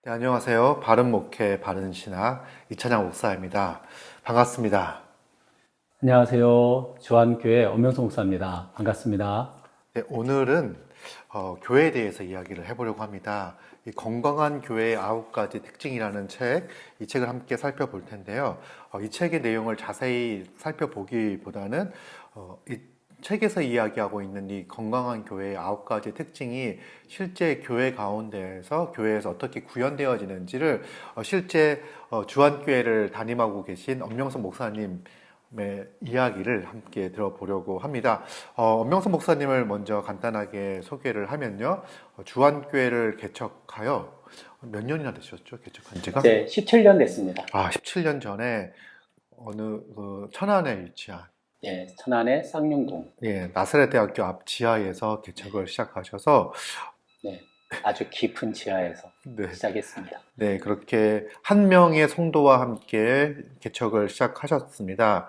네, 안녕하세요. 바른 목회, 바른 신학 이찬양 목사입니다. 반갑습니다. 안녕하세요. 주한교회 엄명성 목사입니다. 반갑습니다. 네, 오늘은 교회에 대해서 이야기를 해보려고 합니다. 이 건강한 교회의 9가지 특징이라는 책, 이 책을 함께 살펴볼 텐데요. 이 책의 내용을 자세히 살펴보기보다는 이 책에서 이야기하고 있는 이 건강한 교회의 9가지 특징이 실제 교회 가운데에서 교회에서 어떻게 구현되어지는지를 실제 주한교회를 담임하고 계신 엄명선 목사님 이야기를 함께 들어보려고 합니다. 엄명선 목사님을 먼저 간단하게 소개를 하면요. 주한교회를 개척하여 몇 년이나 되셨죠? 개척한 지가? 이제 17년 됐습니다. 17년 전에 어느 천안에 위치한 천안의 쌍용동. 예, 나사렛 대학교 앞 지하에서 개척을 시작하셔서 네, 아주 깊은 지하에서 네, 시작했습니다. 네, 그렇게 한 명의 성도와 함께 개척을 시작하셨습니다.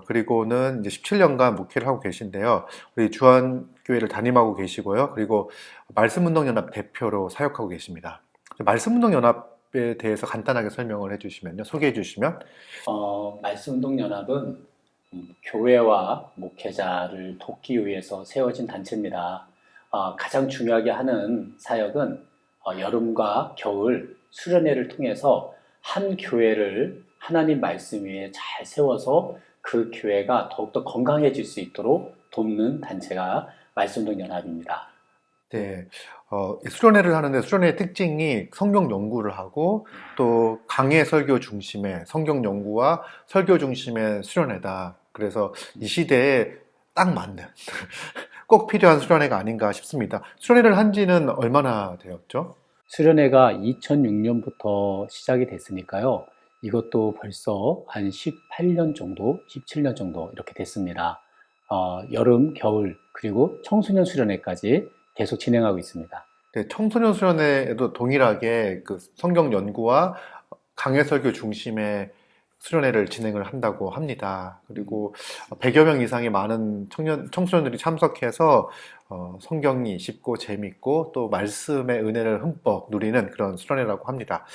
그리고는 이제 17년간 목회를 하고 계신데요. 우리 주한교회를 담임하고 계시고요. 그리고 말씀운동연합 대표로 사역하고 계십니다. 말씀운동연합에 대해서 간단하게 설명을 해주시면요. 소개해 주시면. 말씀운동연합은 교회와 목회자를 돕기 위해서 세워진 단체입니다. 가장 중요하게 하는 사역은 여름과 겨울 수련회를 통해서 한 교회를 하나님 말씀 위에 잘 세워서 그 교회가 더욱더 건강해질 수 있도록 돕는 단체가 말씀운동연합입니다. 네, 수련회를 하는데 수련회의 특징이 성경 연구를 하고 또 강해 설교 중심의 성경 연구와 설교 중심의 수련회다. 그래서 이 시대에 딱 맞는 꼭 필요한 수련회가 아닌가 싶습니다. 수련회를 한 지는 얼마나 되었죠? 수련회가 2006년부터 시작이 됐으니까요. 이것도 벌써 한 18년 정도, 17년 정도 이렇게 됐습니다. 여름, 겨울, 그리고 청소년 수련회까지 계속 진행하고 있습니다. 네, 청소년 수련회에도 동일하게 그 성경 연구와 강해 설교 중심의 수련회를 진행을 한다고 합니다. 그리고 100여 명 이상의 많은 청소년들이 참석해서 성경이 쉽고 재밌고 또 말씀의 은혜를 흠뻑 누리는 그런 수련회라고 합니다.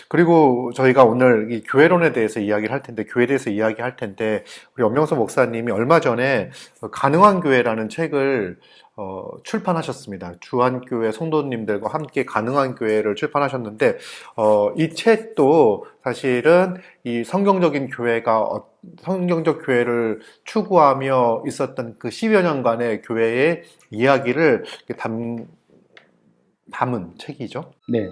그리고 저희가 오늘 이 교회론에 대해서 이야기를 할 텐데, 교회에 대해서 이야기할 텐데, 우리 엄명서 목사님이 얼마 전에 가능한 교회라는 책을 출판하셨습니다. 주한교회 성도님들과 함께 가능한 교회를 출판하셨는데, 이 책도 사실은 이 성경적 교회를 추구하며 있었던 그 10여 년간의 교회의 이야기를 담은 책이죠. 네,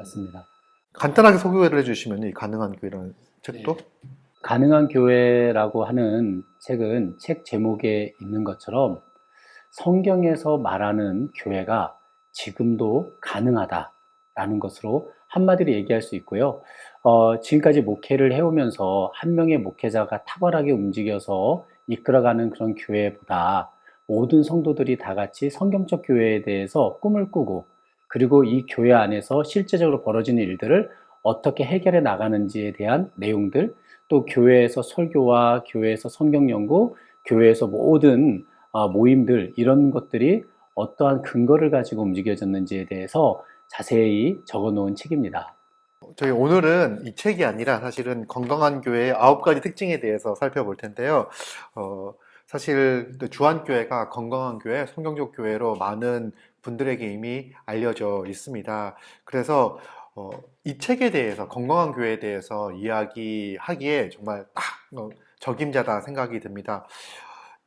맞습니다. 간단하게 소개를 해주시면 이 가능한 교회라는 책도. 가능한 교회라고 하는 책은 책 제목에 있는 것처럼 성경에서 말하는 교회가 지금도 가능하다라는 것으로 한마디로 얘기할 수 있고요. 지금까지 목회를 해오면서 한 명의 목회자가 탁월하게 움직여서 이끌어가는 그런 교회보다 모든 성도들이 다 같이 성경적 교회에 대해서 꿈을 꾸고 그리고 이 교회 안에서 실제적으로 벌어지는 일들을 어떻게 해결해 나가는지에 대한 내용들, 또 교회에서 설교와 교회에서 성경 연구, 교회에서 모든 모임들 이런 것들이 어떠한 근거를 가지고 움직여졌는지에 대해서 자세히 적어 놓은 책입니다. 저희 오늘은 이 책이 아니라 사실은 건강한 교회의 9가지 특징에 대해서 살펴볼 텐데요. 사실 주한교회가 건강한 교회, 성경적 교회로 많은 분들에게 이미 알려져 있습니다. 그래서 이 책에 대해서, 건강한 교회에 대해서 이야기하기에 정말 딱 적임자다 생각이 듭니다.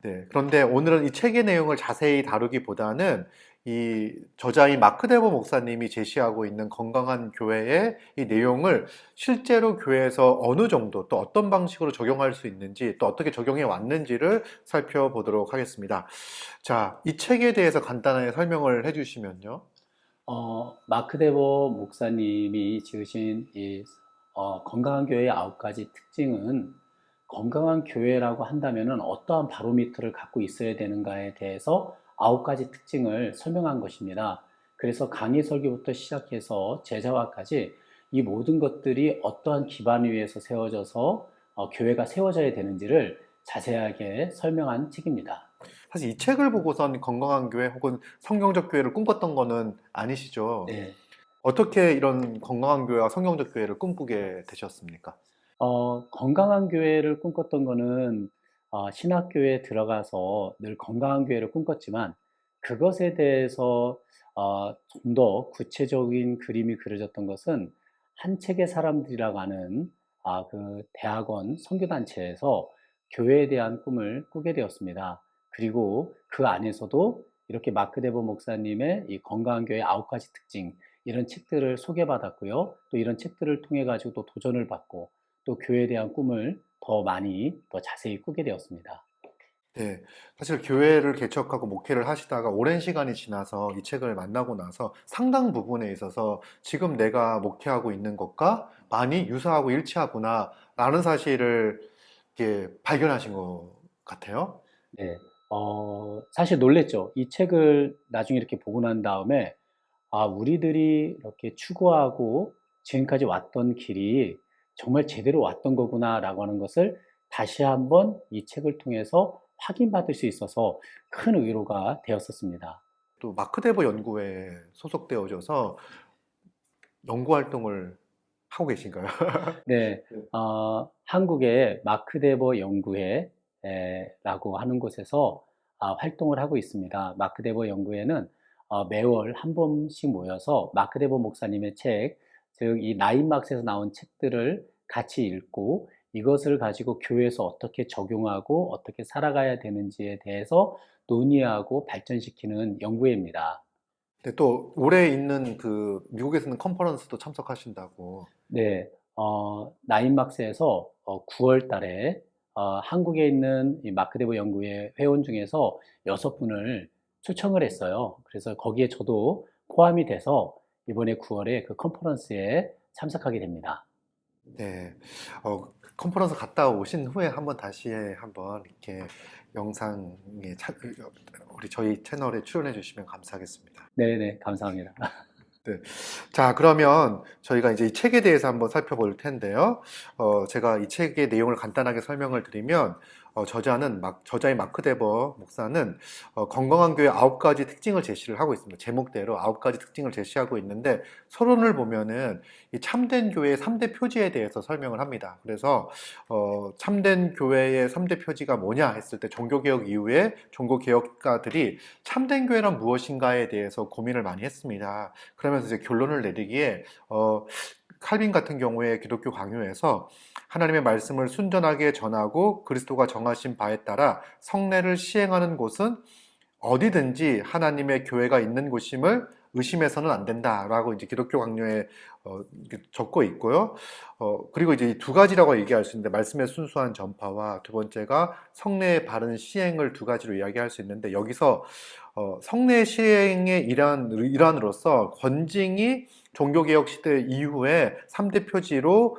네, 그런데 오늘은 이 책의 내용을 자세히 다루기보다는 이 저자인 마크 데버 목사님이 제시하고 있는 건강한 교회의 이 내용을 실제로 교회에서 어느 정도 또 어떤 방식으로 적용할 수 있는지 또 어떻게 적용해 왔는지를 살펴보도록 하겠습니다. 자, 이 책에 대해서 간단하게 설명을 해주시면요. 마크 데버 목사님이 지으신 이 건강한 교회의 9가지 특징은 건강한 교회라고 한다면 어떠한 바로미터를 갖고 있어야 되는가에 대해서 9가지 특징을 설명한 것입니다. 그래서 강의 설교부터 시작해서 제자화까지 이 모든 것들이 어떠한 기반 위에서 세워져서 교회가 세워져야 되는지를 자세하게 설명한 책입니다. 사실 이 책을 보고선 건강한 교회 혹은 성경적 교회를 꿈꿨던 거는 아니시죠? 네. 어떻게 이런 건강한 교회와 성경적 교회를 꿈꾸게 되셨습니까? 건강한 교회를 꿈꿨던 거는 신학교에 들어가서 늘 건강한 교회를 꿈꿨지만 그것에 대해서 좀 더 구체적인 그림이 그려졌던 것은 한 책의 사람들이라고 하는 그 대학원 선교단체에서 교회에 대한 꿈을 꾸게 되었습니다. 그리고 그 안에서도 이렇게 마크 데버 목사님의 이 건강한 교회 9가지 특징 이런 책들을 소개받았고요. 또 이런 책들을 통해 가지고 또 도전을 받고 또 교회에 대한 꿈을 더 많이 더 자세히 꾸게 되었습니다. 네, 사실 교회를 개척하고 목회를 하시다가 오랜 시간이 지나서 이 책을 만나고 나서 상당 부분에 있어서 지금 내가 목회하고 있는 것과 많이 유사하고 일치하구나 라는 사실을 이렇게 발견하신 것 같아요. 네. 사실 놀랬죠. 이 책을 나중에 이렇게 보고 난 다음에 우리들이 이렇게 추구하고 지금까지 왔던 길이 정말 제대로 왔던 거구나라고 하는 것을 다시 한번 이 책을 통해서 확인받을 수 있어서 큰 위로가 되었었습니다. 또 마크 데버 연구회에 소속되어져서 연구 활동을 하고 계신가요? 네, 한국의 마크 데버 연구회라고 하는 곳에서 활동을 하고 있습니다. 마크 데버 연구회는 매월 한 번씩 모여서 마크 데버 목사님의 책, 즉 이 나인막스에서 나온 책들을 같이 읽고 이것을 가지고 교회에서 어떻게 적용하고 어떻게 살아가야 되는지에 대해서 논의하고 발전시키는 연구회입니다. 네, 또 올해 있는 그 미국에서는 컨퍼런스도 참석하신다고. 네, 나인막스에서 9월 달에 한국에 있는 이 마크데버 연구회 회원 중에서 6분을 초청을 했어요. 그래서 거기에 저도 포함이 돼서 이번에 9월에 그 컨퍼런스에 참석하게 됩니다. 네, 컨퍼런스 갔다 오신 후에 한번 다시 한번 이렇게 영상에 우리 저희 채널에 출연해 주시면 감사하겠습니다. 네네, 감사합니다. 네. 자, 그러면 저희가 이제 이 책에 대해서 한번 살펴볼 텐데요. 제가 이 책의 내용을 간단하게 설명을 드리면, 저자의 마크 데버 목사는 건강한 교회 9가지 특징을 제시를 하고 있습니다. 제목대로 9가지 특징을 제시하고 있는데, 서론을 보면은 이 참된 교회의 3대 표지에 대해서 설명을 합니다. 그래서, 참된 교회의 3대 표지가 뭐냐 했을 때, 종교개혁 이후에 종교개혁가들이 참된 교회란 무엇인가에 대해서 고민을 많이 했습니다. 그러면서 이제 결론을 내리기에 칼빈 같은 경우에 기독교 강요에서 하나님의 말씀을 순전하게 전하고 그리스도가 정하신 바에 따라 성례를 시행하는 곳은 어디든지 하나님의 교회가 있는 곳임을 의심해서는 안 된다라고 이제 기독교 강요에 적고 있고요. 그리고 이제 이 두 가지라고 얘기할 수 있는데 말씀의 순수한 전파와 두 번째가 성례의 바른 시행을 두 가지로 이야기할 수 있는데 여기서 성례 시행의 일환으로서 권징이 종교개혁 시대 이후에 3대 표지로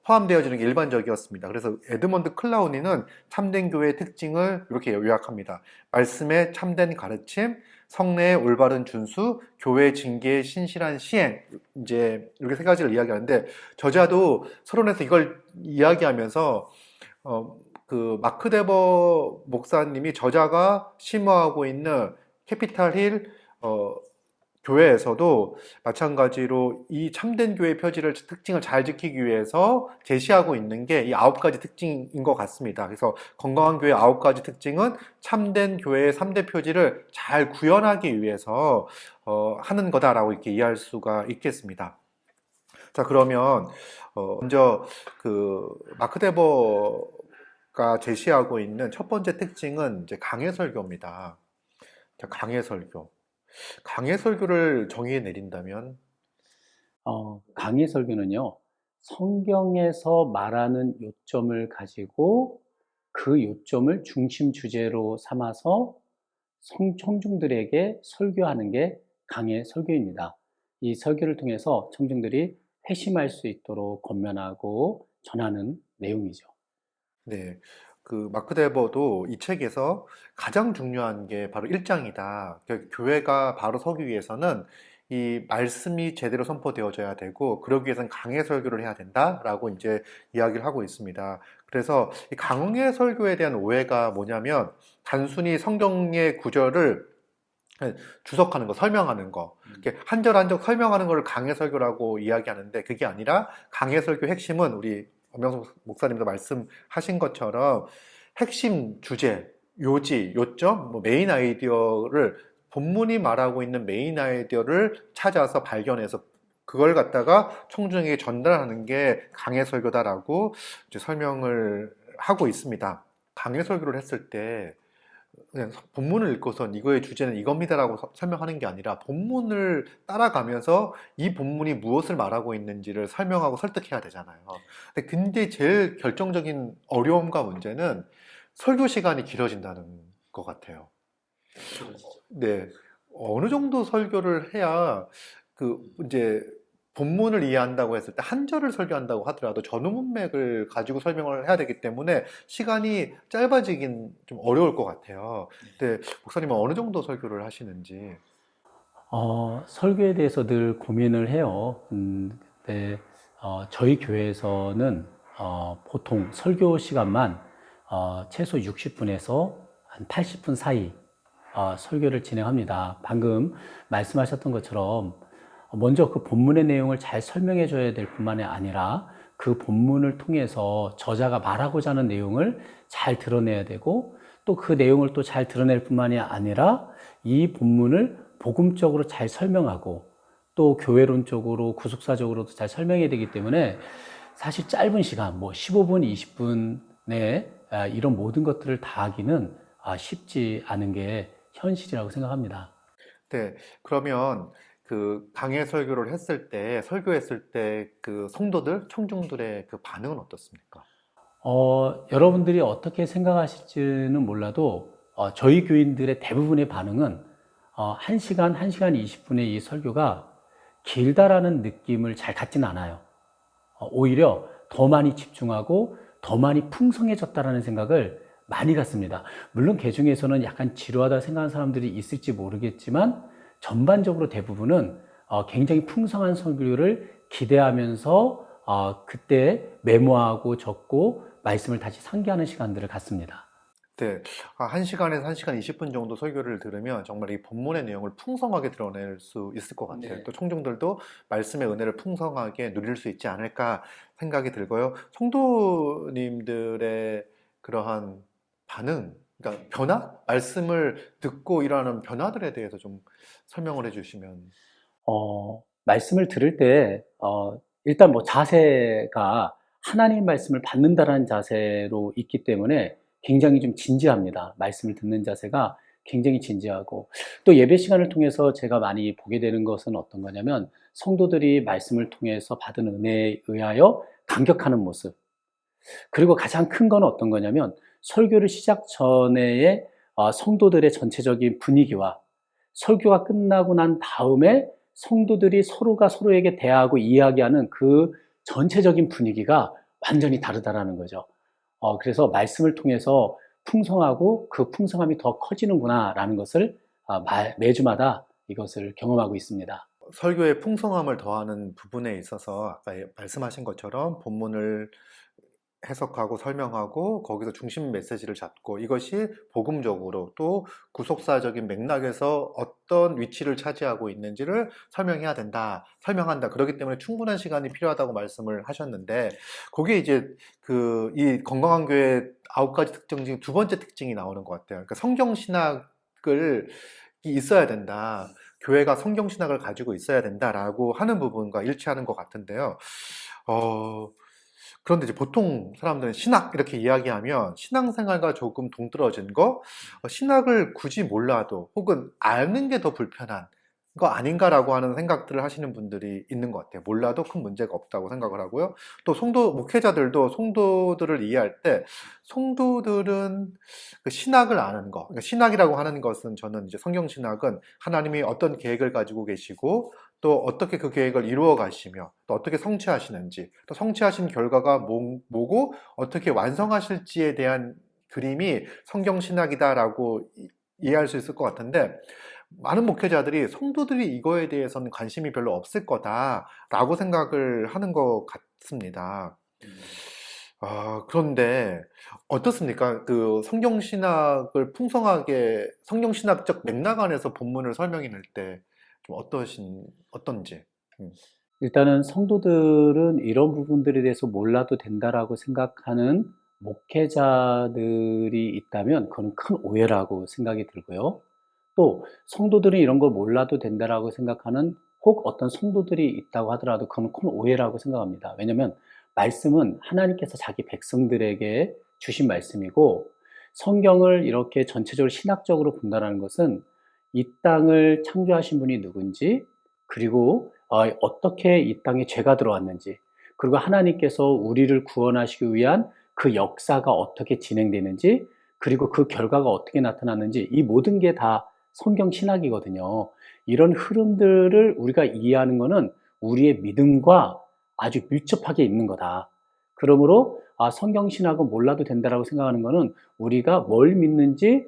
포함되어지는 게 일반적이었습니다. 그래서 에드먼드 클라우니는 참된 교회의 특징을 이렇게 요약합니다. 말씀의 참된 가르침, 성례의 올바른 준수, 교회 징계의 신실한 시행, 이제 이렇게 세 가지를 이야기하는데 저자도 서론에서 이걸 이야기하면서 그 마크 데버 목사님이 저자가 심어하고 있는 캐피탈 힐 교회에서도 마찬가지로 이 참된 교회 표지를 특징을 잘 지키기 위해서 제시하고 있는 게 이 9가지 특징인 것 같습니다. 그래서 건강한 교회 9가지 특징은 참된 교회의 3대 표지를 잘 구현하기 위해서 하는 거다라고 이렇게 이해할 수가 있겠습니다. 자, 그러면 먼저 그 마크 데버가 제시하고 있는 첫 번째 특징은 이제 강해 설교입니다. 자, 강해 설교. 강해 설교를 정의해 내린다면, 강의 설교는요, 성경에서 말하는 요점을 가지고 그 요점을 중심 주제로 삼아서 청중들에게 설교하는 게 강의 설교입니다. 이 설교를 통해서 청중들이 회심할 수 있도록 권면하고 전하는 내용이죠. 네. 그 마크 데버도 이 책에서 가장 중요한 게 바로 1장이다. 교회가 바로 서기 위해서는 이 말씀이 제대로 선포되어져야 되고, 그러기 위해서는 강해 설교를 해야 된다라고 이제 이야기를 하고 있습니다. 그래서 이 강해 설교에 대한 오해가 뭐냐면, 단순히 성경의 구절을 주석하는 거, 설명하는 거, 이렇게 한 절 한 절 설명하는 걸 강해설교라고 이야기하는데 그게 아니라 강해설교 핵심은 우리 엄명수 목사님도 말씀하신 것처럼 핵심 주제, 요지, 요점, 뭐 메인 아이디어를 본문이 말하고 있는 메인 아이디어를 찾아서 발견해서 그걸 갖다가 청중에게 전달하는 게 강해설교다라고 이제 설명을 하고 있습니다. 강해설교를 했을 때 그냥 본문을 읽고선 이거의 주제는 이겁니다라고 설명하는 게 아니라 본문을 따라가면서 이 본문이 무엇을 말하고 있는지를 설명하고 설득해야 되잖아요. 근데 제일 결정적인 어려움과 문제는 설교 시간이 길어진다는 것 같아요. 네. 어느 정도 설교를 해야 그 이제 본문을 이해한다고 했을 때 한 절을 설교한다고 하더라도 전후 문맥을 가지고 설명을 해야 되기 때문에 시간이 짧아지긴 좀 어려울 것 같아요. 근데 목사님은 어느 정도 설교를 하시는지. 설교에 대해서 늘 고민을 해요. 근데 저희 교회에서는 보통 설교 시간만 최소 60분에서 한 80분 사이 설교를 진행합니다. 방금 말씀하셨던 것처럼 먼저 그 본문의 내용을 잘 설명해 줘야 될 뿐만이 아니라 그 본문을 통해서 저자가 말하고자 하는 내용을 잘 드러내야 되고 또 그 내용을 또 잘 드러낼 뿐만이 아니라 이 본문을 복음적으로 잘 설명하고 또 교회론적으로 구속사적으로도 잘 설명해야 되기 때문에 사실 짧은 시간, 뭐 15분, 20분 내에 이런 모든 것들을 다 하기는 쉽지 않은 게 현실이라고 생각합니다. 네. 그러면 그 강해 설교를 했을 때, 설교했을 때 그 성도들, 청중들의 그 반응은 어떻습니까? 여러분들이 어떻게 생각하실지는 몰라도 저희 교인들의 대부분의 반응은 1시간, 1시간 20분의 이 설교가 길다라는 느낌을 잘 갖지는 않아요. 오히려 더 많이 집중하고 더 많이 풍성해졌다라는 생각을 많이 갖습니다. 물론 그 중에서는 약간 지루하다 생각하는 사람들이 있을지 모르겠지만 전반적으로 대부분은 굉장히 풍성한 설교를 기대하면서 그때 메모하고 적고 말씀을 다시 상기하는 시간들을 갖습니다. 네. 1시간에서 1시간 20분 정도 설교를 들으면 정말 이 본문의 내용을 풍성하게 드러낼 수 있을 것 같아요. 네. 또 청중들도 말씀의 은혜를 풍성하게 누릴 수 있지 않을까 생각이 들고요. 성도님들의 그러한 반응, 그러니까 변화? 말씀을 듣고 일어나는 변화들에 대해서 좀 설명을 해주시면. 말씀을 들을 때, 일단 뭐 자세가 하나님 말씀을 받는다라는 자세로 있기 때문에 굉장히 좀 진지합니다. 말씀을 듣는 자세가 굉장히 진지하고, 또 예배 시간을 통해서 제가 많이 보게 되는 것은 어떤 거냐면, 성도들이 말씀을 통해서 받은 은혜에 의하여 감격하는 모습. 그리고 가장 큰 건 어떤 거냐면, 설교를 시작 전에의 성도들의 전체적인 분위기와 설교가 끝나고 난 다음에 성도들이 서로가 서로에게 대하고 이야기하는 그 전체적인 분위기가 완전히 다르다라는 거죠. 그래서 말씀을 통해서 풍성하고 그 풍성함이 더 커지는구나라는 것을 매주마다 이것을 경험하고 있습니다. 설교의 풍성함을 더하는 부분에 있어서 아까 말씀하신 것처럼 본문을 해석하고 설명하고 거기서 중심 메시지를 잡고 이것이 복음적으로 또 구속사적인 맥락에서 어떤 위치를 차지하고 있는지를 설명해야 된다, 설명한다. 그렇기 때문에 충분한 시간이 필요하다고 말씀을 하셨는데 그게 이제 그 이 건강한 교회 9가지 특징 중 두 번째 특징이 나오는 것 같아요. 그러니까 성경 신학을 있어야 된다. 교회가 성경 신학을 가지고 있어야 된다라고 하는 부분과 일치하는 것 같은데요. 어, 그런데 이제 보통 사람들은 신학 이렇게 이야기하면 신앙생활과 조금 동떨어진 거, 신학을 굳이 몰라도 혹은 아는 게 더 불편한 거 아닌가라고 하는 생각들을 하시는 분들이 있는 것 같아요. 몰라도 큰 문제가 없다고 생각을 하고요. 또 성도, 목회자들도 성도들을 이해할 때 성도들은 그 신학을 아는 거, 그러니까 신학이라고 하는 것은 저는 이제 성경 신학은 하나님이 어떤 계획을 가지고 계시고 또 어떻게 그 계획을 이루어 가시며 또 어떻게 성취하시는지 또 성취하신 결과가 뭐고 어떻게 완성하실지에 대한 그림이 성경 신학이다라고 이해할 수 있을 것 같은데 많은 목회자들이 성도들이 이거에 대해서는 관심이 별로 없을 거다라고 생각을 하는 것 같습니다. 그런데 어떻습니까? 그 성경신학을 풍성하게 성경신학적 맥락 안에서 본문을 설명해 낼 때 좀 어떤지. 음. 일단은 성도들은 이런 부분들에 대해서 몰라도 된다라고 생각하는 목회자들이 있다면 그건 큰 오해라고 생각이 들고요. 또 성도들이 이런 걸 몰라도 된다라고 생각하는 혹 어떤 성도들이 있다고 하더라도 그건 큰 오해라고 생각합니다. 왜냐하면 말씀은 하나님께서 자기 백성들에게 주신 말씀이고 성경을 이렇게 전체적으로 신학적으로 본다는 것은 이 땅을 창조하신 분이 누군지 그리고 어떻게 이 땅에 죄가 들어왔는지 그리고 하나님께서 우리를 구원하시기 위한 그 역사가 어떻게 진행되는지 그리고 그 결과가 어떻게 나타났는지 이 모든 게 다 성경 신학이거든요. 이런 흐름들을 우리가 이해하는 것은 우리의 믿음과 아주 밀접하게 있는 거다. 그러므로 성경 신학은 몰라도 된다라고 생각하는 것은 우리가 뭘 믿는지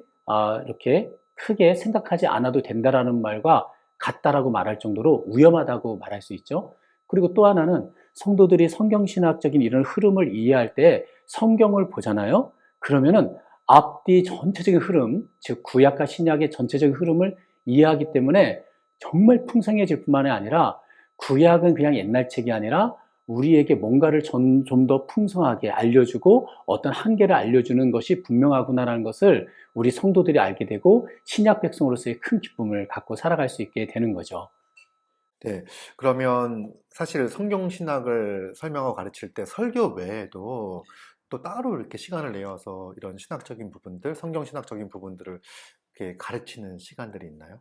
이렇게 크게 생각하지 않아도 된다라는 말과 같다라고 말할 정도로 위험하다고 말할 수 있죠. 그리고 또 하나는 성도들이 성경신학적인 이런 흐름을 이해할 때 성경을 보잖아요. 그러면은 앞뒤 전체적인 흐름, 즉 구약과 신약의 전체적인 흐름을 이해하기 때문에 정말 풍성해질 뿐만이 아니라 구약은 그냥 옛날 책이 아니라 우리에게 뭔가를 좀 더 풍성하게 알려주고 어떤 한계를 알려주는 것이 분명하구나라는 것을 우리 성도들이 알게 되고 신약 백성으로서의 큰 기쁨을 갖고 살아갈 수 있게 되는 거죠. 네. 그러면 사실 성경신학을 설명하고 가르칠 때 설교 외에도 또 따로 이렇게 시간을 내어서 이런 신학적인 부분들, 성경신학적인 부분들을 이렇게 가르치는 시간들이 있나요?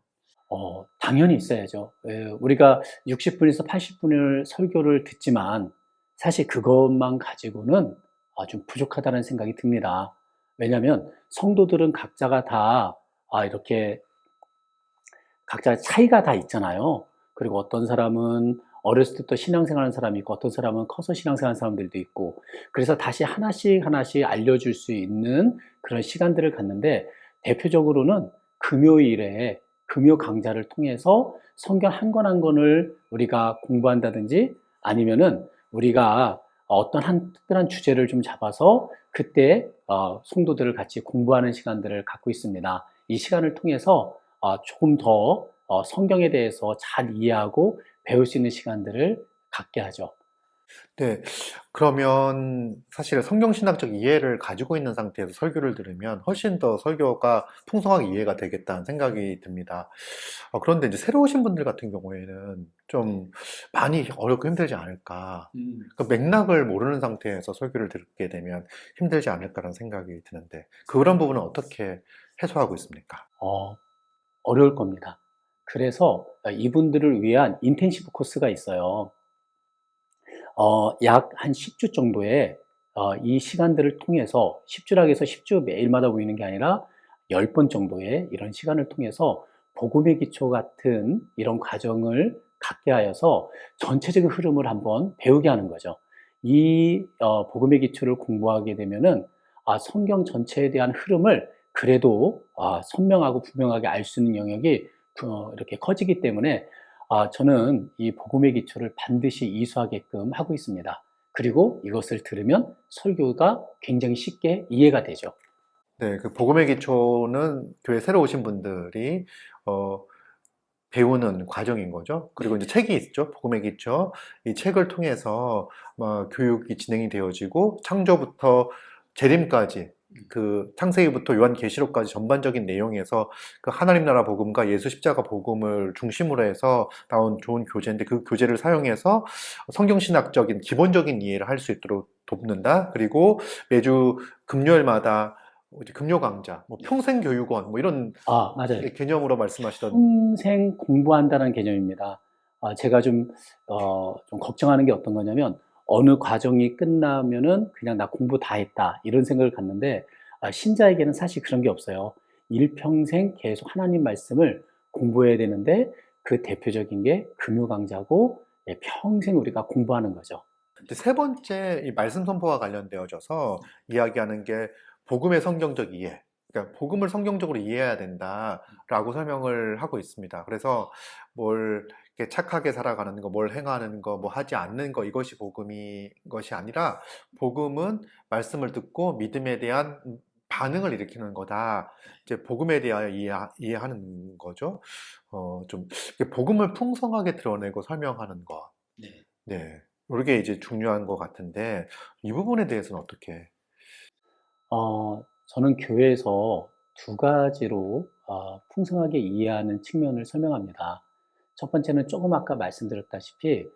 당연히 있어야죠. 우리가 60분에서 80분을 설교를 듣지만 사실 그것만 가지고는 좀 부족하다는 생각이 듭니다. 왜냐하면 성도들은 각자가 다 이렇게 각자 차이가 다 있잖아요. 그리고 어떤 사람은 어렸을 때부터 신앙생활하는 사람이 있고 어떤 사람은 커서 신앙생활하는 사람들도 있고 그래서 다시 하나씩 하나씩 알려줄 수 있는 그런 시간들을 갖는데 대표적으로는 금요일에 금요 강좌를 통해서 성경 한 권 한 권을 우리가 공부한다든지 아니면은 우리가 어떤 한 특별한 주제를 좀 잡아서 그때 성도들을 같이 공부하는 시간들을 갖고 있습니다. 이 시간을 통해서 조금 더 성경에 대해서 잘 이해하고 배울 수 있는 시간들을 갖게 하죠. 네. 그러면 사실 성경신학적 이해를 가지고 있는 상태에서 설교를 들으면 훨씬 더 설교가 풍성하게 이해가 되겠다는 생각이 듭니다. 그런데 이제 새로 오신 분들 같은 경우에는 좀 많이 어렵고 힘들지 않을까. 그 맥락을 모르는 상태에서 설교를 듣게 되면 힘들지 않을까라는 생각이 드는데 그런 부분은 어떻게 해소하고 있습니까? 어, 어려울 겁니다. 그래서 이분들을 위한 인텐시브 코스가 있어요. 약 한 10주 정도의 이 시간들을 통해서 10주라고 해서 10주 매일마다 모이는 게 아니라 10번 정도의 이런 시간을 통해서 복음의 기초 같은 이런 과정을 갖게 하여서 전체적인 흐름을 한번 배우게 하는 거죠. 이 복음의 기초를 공부하게 되면은 성경 전체에 대한 흐름을 그래도 선명하고 분명하게 알 수 있는 영역이 이렇게 커지기 때문에 저는 이 복음의 기초를 반드시 이수하게끔 하고 있습니다. 그리고 이것을 들으면 설교가 굉장히 쉽게 이해가 되죠. 네, 그 복음의 기초는 교회 새로 오신 분들이 어, 배우는 과정인 거죠. 그리고 이제 책이 있죠. 복음의 기초. 이 책을 통해서 교육이 진행이 되어지고 창조부터 재림까지 그 창세기부터 요한계시록까지 전반적인 내용에서 그 하나님 나라 복음과 예수 십자가 복음을 중심으로 해서 나온 좋은 교재인데 그 교재를 사용해서 성경신학적인 기본적인 이해를 할 수 있도록 돕는다. 그리고 매주 금요일마다 이제 금요 강좌, 뭐 평생교육원 뭐 이런 맞아요. 개념으로 말씀하시던. 평생 공부한다는 개념입니다. 제가 좀 걱정하는 게 어떤 거냐면, 어느 과정이 끝나면은 그냥 나 공부 다 했다. 이런 생각을 갖는데, 신자에게는 사실 그런 게 없어요. 일평생 계속 하나님 말씀을 공부해야 되는데, 그 대표적인 게 금요 강좌고, 평생 우리가 공부하는 거죠. 이제 세 번째 이 말씀 선포와 관련되어져서 이야기하는 게 복음의 성경적 이해. 그러니까 복음을 성경적으로 이해해야 된다라고 설명을 하고 있습니다. 그래서 뭘 이렇게 착하게 살아가는 거, 뭘 행하는 거, 뭐 하지 않는 거, 이것이 것이 아니라, 복음은 말씀을 듣고 믿음에 대한 반응을 일으키는 거다. 이제 복음에 대하여 이해하는 거죠. 좀 이렇게 복음을 풍성하게 드러내고 설명하는 거. 네. 네. 이게 이제 중요한 것 같은데, 이 부분에 대해서는 어떻게? 저는 교회에서 두 가지로 풍성하게 이해하는 측면을 설명합니다. 첫 번째는 조금 아까 말씀드렸다시피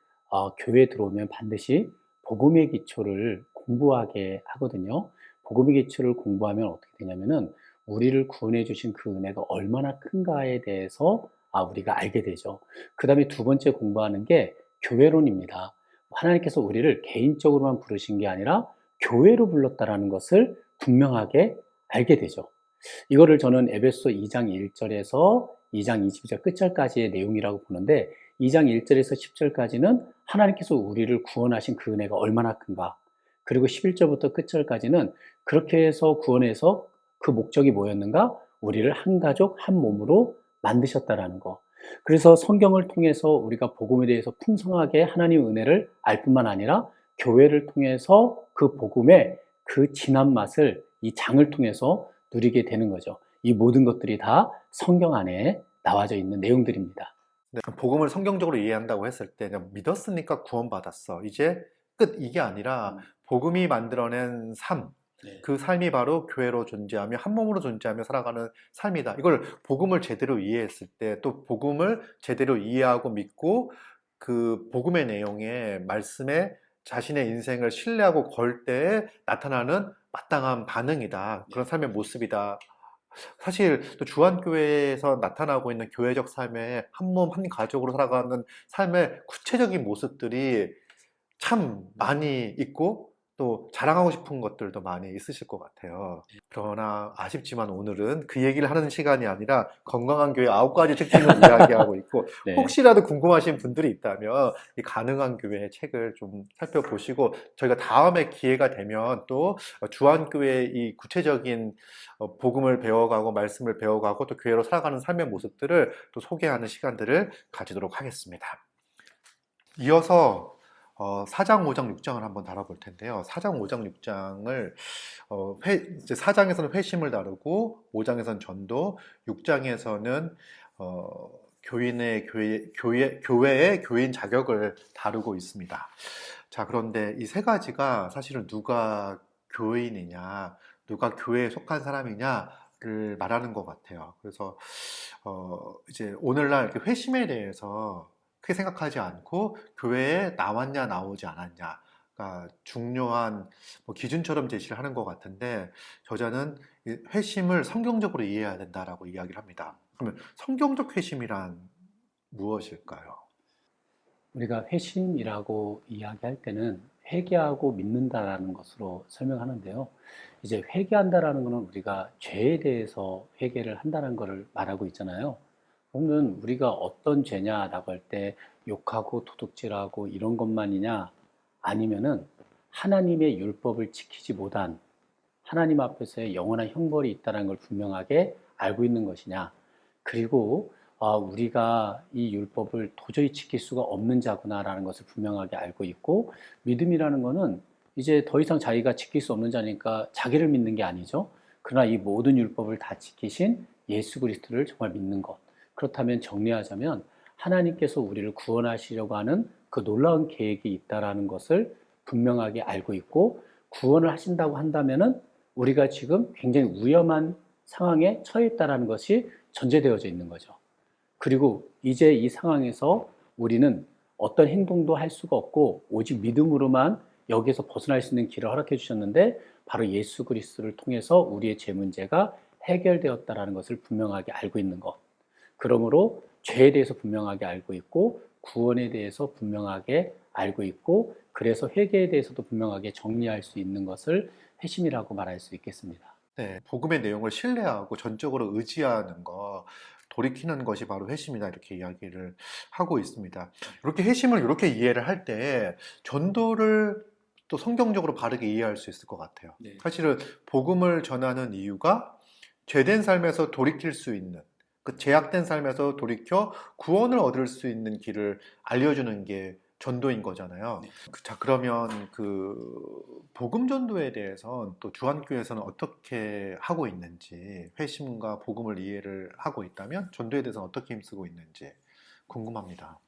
교회에 들어오면 반드시 복음의 기초를 공부하게 하거든요. 복음의 기초를 공부하면 어떻게 되냐면은 우리를 구원해 주신 그 은혜가 얼마나 큰가에 대해서 우리가 알게 되죠. 그 다음에 두 번째 공부하는 게 교회론입니다. 하나님께서 우리를 개인적으로만 부르신 게 아니라 교회로 불렀다라는 것을 분명하게 알게 되죠. 이거를 저는 에베소 2장 1절에서 2장 22절 끝절까지의 내용이라고 보는데 2장 1절에서 10절까지는 하나님께서 우리를 구원하신 그 은혜가 얼마나 큰가, 그리고 11절부터 끝절까지는 그렇게 해서 구원해서 그 목적이 뭐였는가? 우리를 한 가족 한 몸으로 만드셨다라는 거. 그래서 성경을 통해서 우리가 복음에 대해서 풍성하게 하나님의 은혜를 알 뿐만 아니라 교회를 통해서 그 복음의 그 진한 맛을 이 장을 통해서 누리게 되는 거죠. 이 모든 것들이 다 성경 안에 나와져 있는 내용들입니다. 네, 복음을 성경적으로 이해한다고 했을 때 그냥 믿었으니까 구원받았어. 이제 끝 이게 아니라 복음이 만들어낸 삶, 네. 그 삶이 바로 교회로 존재하며 한 몸으로 존재하며 살아가는 삶이다. 이걸 복음을 제대로 이해했을 때 또 복음을 제대로 이해하고 믿고 그 복음의 내용에 말씀에 자신의 인생을 신뢰하고 걸 때에 나타나는 마땅한 반응이다. 그런 삶의 모습이다. 사실 또 주한교회에서 나타나고 있는 교회적 삶의 한 몸, 한 가족으로 살아가는 삶의 구체적인 모습들이 참 많이 있고 또 자랑하고 싶은 것들도 많이 있으실 것 같아요. 그러나 아쉽지만 오늘은 그 얘기를 하는 시간이 아니라 건강한 교회 9가지 특징을 이야기하고 있고 네. 혹시라도 궁금하신 분들이 있다면 이 가능한 교회의 책을 좀 살펴보시고 저희가 다음에 기회가 되면 또 주한교회의 이 구체적인 복음을 배워가고 말씀을 배워가고 또 교회로 살아가는 삶의 모습들을 또 소개하는 시간들을 가지도록 하겠습니다. 이어서 4장, 5장, 6장을 한번 다뤄볼 텐데요. 4장, 5장, 6장을 이제 4장에서는 회심을 다루고 5장에서는 전도, 6장에서는 교회의 교인 자격을 다루고 있습니다. 자, 그런데 이 세 가지가 사실은 누가 교인이냐, 누가 교회에 속한 사람이냐를 말하는 것 같아요. 그래서 이제 오늘날 이렇게 회심에 대해서 크게 생각하지 않고 교회에 나왔냐 나오지 않았냐가 중요한 기준처럼 제시를 하는 것 같은데 저자는 이 회심을 성경적으로 이해해야 된다라고 이야기를 합니다. 그러면 성경적 회심이란 무엇일까요? 우리가 회심이라고 이야기할 때는 회개하고 믿는다라는 것으로 설명하는데요. 이제 회개한다라는 것은 우리가 죄에 대해서 회개를 한다는 것을 말하고 있잖아요. 그러면 우리가 어떤 죄냐라고 할 때 욕하고 도둑질하고 이런 것만이냐, 아니면은 하나님의 율법을 지키지 못한 하나님 앞에서의 영원한 형벌이 있다는 걸 분명하게 알고 있는 것이냐, 그리고 우리가 이 율법을 도저히 지킬 수가 없는 자구나라는 것을 분명하게 알고 있고, 믿음이라는 것은 이제 더 이상 자기가 지킬 수 없는 자니까 자기를 믿는 게 아니죠. 그러나 이 모든 율법을 다 지키신 예수 그리스도를 정말 믿는 것. 그렇다면 정리하자면 하나님께서 우리를 구원하시려고 하는 그 놀라운 계획이 있다라는 것을 분명하게 알고 있고, 구원을 하신다고 한다면은 우리가 지금 굉장히 위험한 상황에 처해 있다라는 것이 전제되어져 있는 거죠. 그리고 이제 이 상황에서 우리는 어떤 행동도 할 수가 없고 오직 믿음으로만 여기에서 벗어날 수 있는 길을 허락해 주셨는데, 바로 예수 그리스도를 통해서 우리의 죄 문제가 해결되었다라는 것을 분명하게 알고 있는 것. 그러므로 죄에 대해서 분명하게 알고 있고 구원에 대해서 분명하게 알고 있고, 그래서 회개에 대해서도 분명하게 정리할 수 있는 것을 회심이라고 말할 수 있겠습니다. 네, 복음의 내용을 신뢰하고 전적으로 의지하는 것, 돌이키는 것이 바로 회심이다 이렇게 이야기를 하고 있습니다. 이렇게 회심을 이렇게 이해를 할 때 전도를 또 성경적으로 바르게 이해할 수 있을 것 같아요. 네. 사실은 복음을 전하는 이유가 죄된 삶에서 돌이킬 수 있는, 그 제약된 삶에서 돌이켜 구원을 얻을 수 있는 길을 알려주는 게 전도인 거잖아요. 네. 자, 그러면 그 복음 전도에 대해서 또 주한교회에서는 어떻게 하고 있는지, 회심과 복음을 이해를 하고 있다면 전도에 대해서는 어떻게 힘쓰고 있는지 궁금합니다.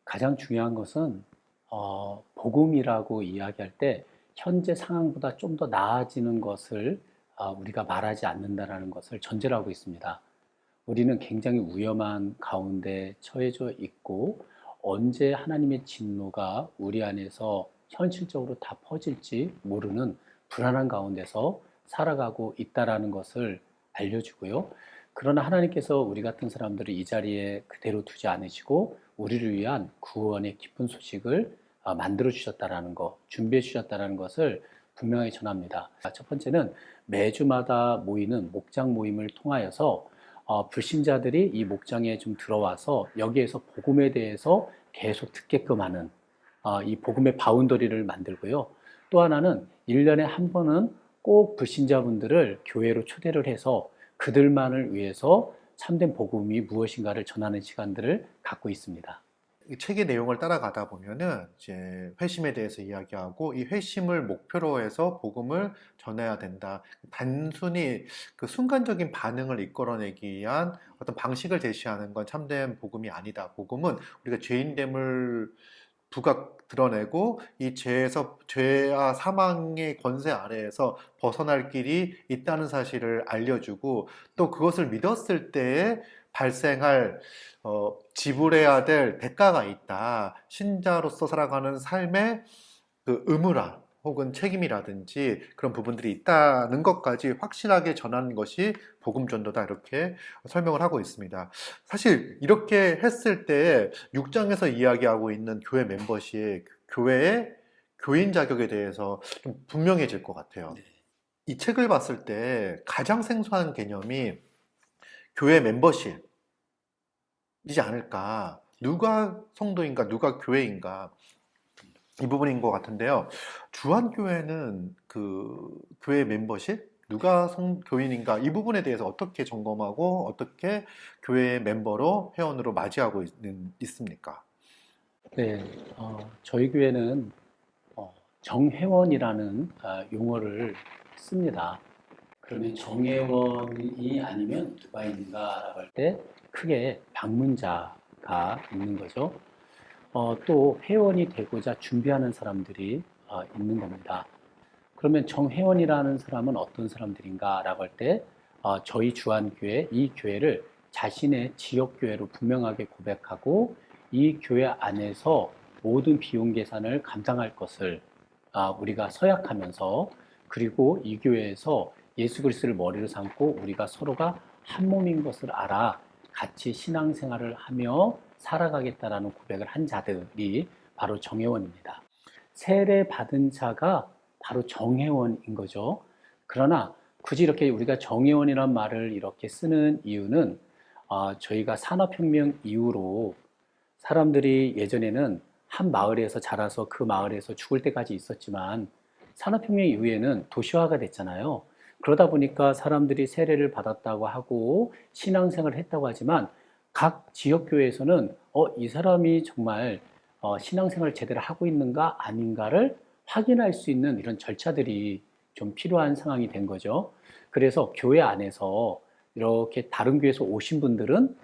가장 중요한 것은 복음이라고 이야기할 때 현재 상황보다 좀 더 나아지는 것을 우리가 말하지 않는다라는 것을 전제로 하고 있습니다. 우리는 굉장히 위험한 가운데 처해져 있고 언제 하나님의 진노가 우리 안에서 현실적으로 다 퍼질지 모르는 불안한 가운데서 살아가고 있다라는 것을 알려주고요. 그러나 하나님께서 우리 같은 사람들을 이 자리에 그대로 두지 않으시고 우리를 위한 구원의 기쁜 소식을 만들어 주셨다라는 것, 준비해 주셨다라는 것을 분명히 전합니다. 첫 번째는 매주마다 모이는 목장 모임을 통하여서 불신자들이 이 목장에 좀 들어와서 여기에서 복음에 대해서 계속 듣게끔 하는 이 복음의 바운더리를 만들고요. 또 하나는 1년에 한 번은 꼭 불신자분들을 교회로 초대를 해서 그들만을 위해서 참된 복음이 무엇인가를 전하는 시간들을 갖고 있습니다. 이 책의 내용을 따라가다 보면은 이제 회심에 대해서 이야기하고 이 회심을 목표로 해서 복음을 전해야 된다. 단순히 그 순간적인 반응을 이끌어내기 위한 어떤 방식을 제시하는 건 참된 복음이 아니다. 복음은 우리가 죄인됨을 부각 드러내고 이 죄와 사망의 권세 아래에서 벗어날 길이 있다는 사실을 알려주고 또 그것을 믿었을 때에 발생할 지불해야 될 대가가 있다. 신자로서 살아가는 삶의 그 의무라 혹은 책임이라든지 그런 부분들이 있다는 것까지 확실하게 전하는 것이 복음 전도다 이렇게 설명을 하고 있습니다. 사실 이렇게 했을 때 6장에서 이야기하고 있는 교회 멤버십, 교회의 교인 자격에 대해서 좀 분명해질 것 같아요. 네. 이 책을 봤을 때 가장 생소한 개념이 교회 멤버십이지 않을까. 누가 성도인가, 누가 교회인가. 이 부분인 것 같은데요. 주한교회는 그 교회 멤버십, 누가 교인인가 이 부분에 대해서 어떻게 점검하고 어떻게 교회의 멤버로 회원으로 맞이하고 있습니까? 네, 저희 교회는 정회원이라는 용어를 씁니다. 그러면 정회원이 아니면 누가 있는가라고 할 때 크게 방문자가 있는 거죠. 또 회원이 되고자 준비하는 사람들이 있는 겁니다. 그러면 정회원이라는 사람은 어떤 사람들인가라고 할 때 저희 주한교회, 이 교회를 자신의 지역교회로 분명하게 고백하고 이 교회 안에서 모든 비용 계산을 감당할 것을 우리가 서약하면서 그리고 이 교회에서 예수 그리스도를 머리로 삼고 우리가 서로가 한 몸인 것을 알아 같이 신앙생활을 하며 살아가겠다라는 고백을 한 자들이 바로 정회원입니다. 세례 받은 자가 바로 정회원인 거죠. 그러나 굳이 이렇게 우리가 정회원이라는 말을 이렇게 쓰는 이유는 저희가 산업혁명 이후로 사람들이 예전에는 한 마을에서 자라서 그 마을에서 죽을 때까지 있었지만 산업혁명 이후에는 도시화가 됐잖아요. 그러다 보니까 사람들이 세례를 받았다고 하고 신앙생활을 했다고 하지만 각 지역교회에서는 이 사람이 정말 신앙생활을 제대로 하고 있는가 아닌가를 확인할 수 있는 이런 절차들이 좀 필요한 상황이 된 거죠. 그래서 교회 안에서 이렇게 다른 교회에서 오신 분들은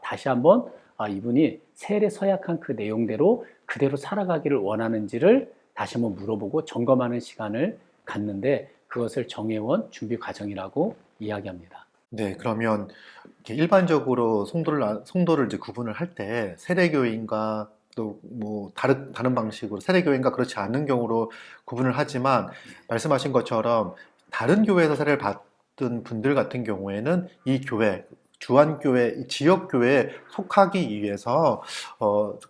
다시 한번 이분이 세례 서약한 그 내용대로 그대로 살아가기를 원하는지를 다시 한번 물어보고 점검하는 시간을 갖는데 그것을 정회원 준비 과정이라고 이야기합니다. 네, 그러면 이렇게 일반적으로 성도를 이제 구분을 할 때 세례교인과 또 뭐 다른 방식으로 세례교인과 그렇지 않은 경우로 구분을 하지만 말씀하신 것처럼 다른 교회에서 세례를 받은 분들 같은 경우에는 이 교회 주한교회, 이 지역교회에 속하기 위해서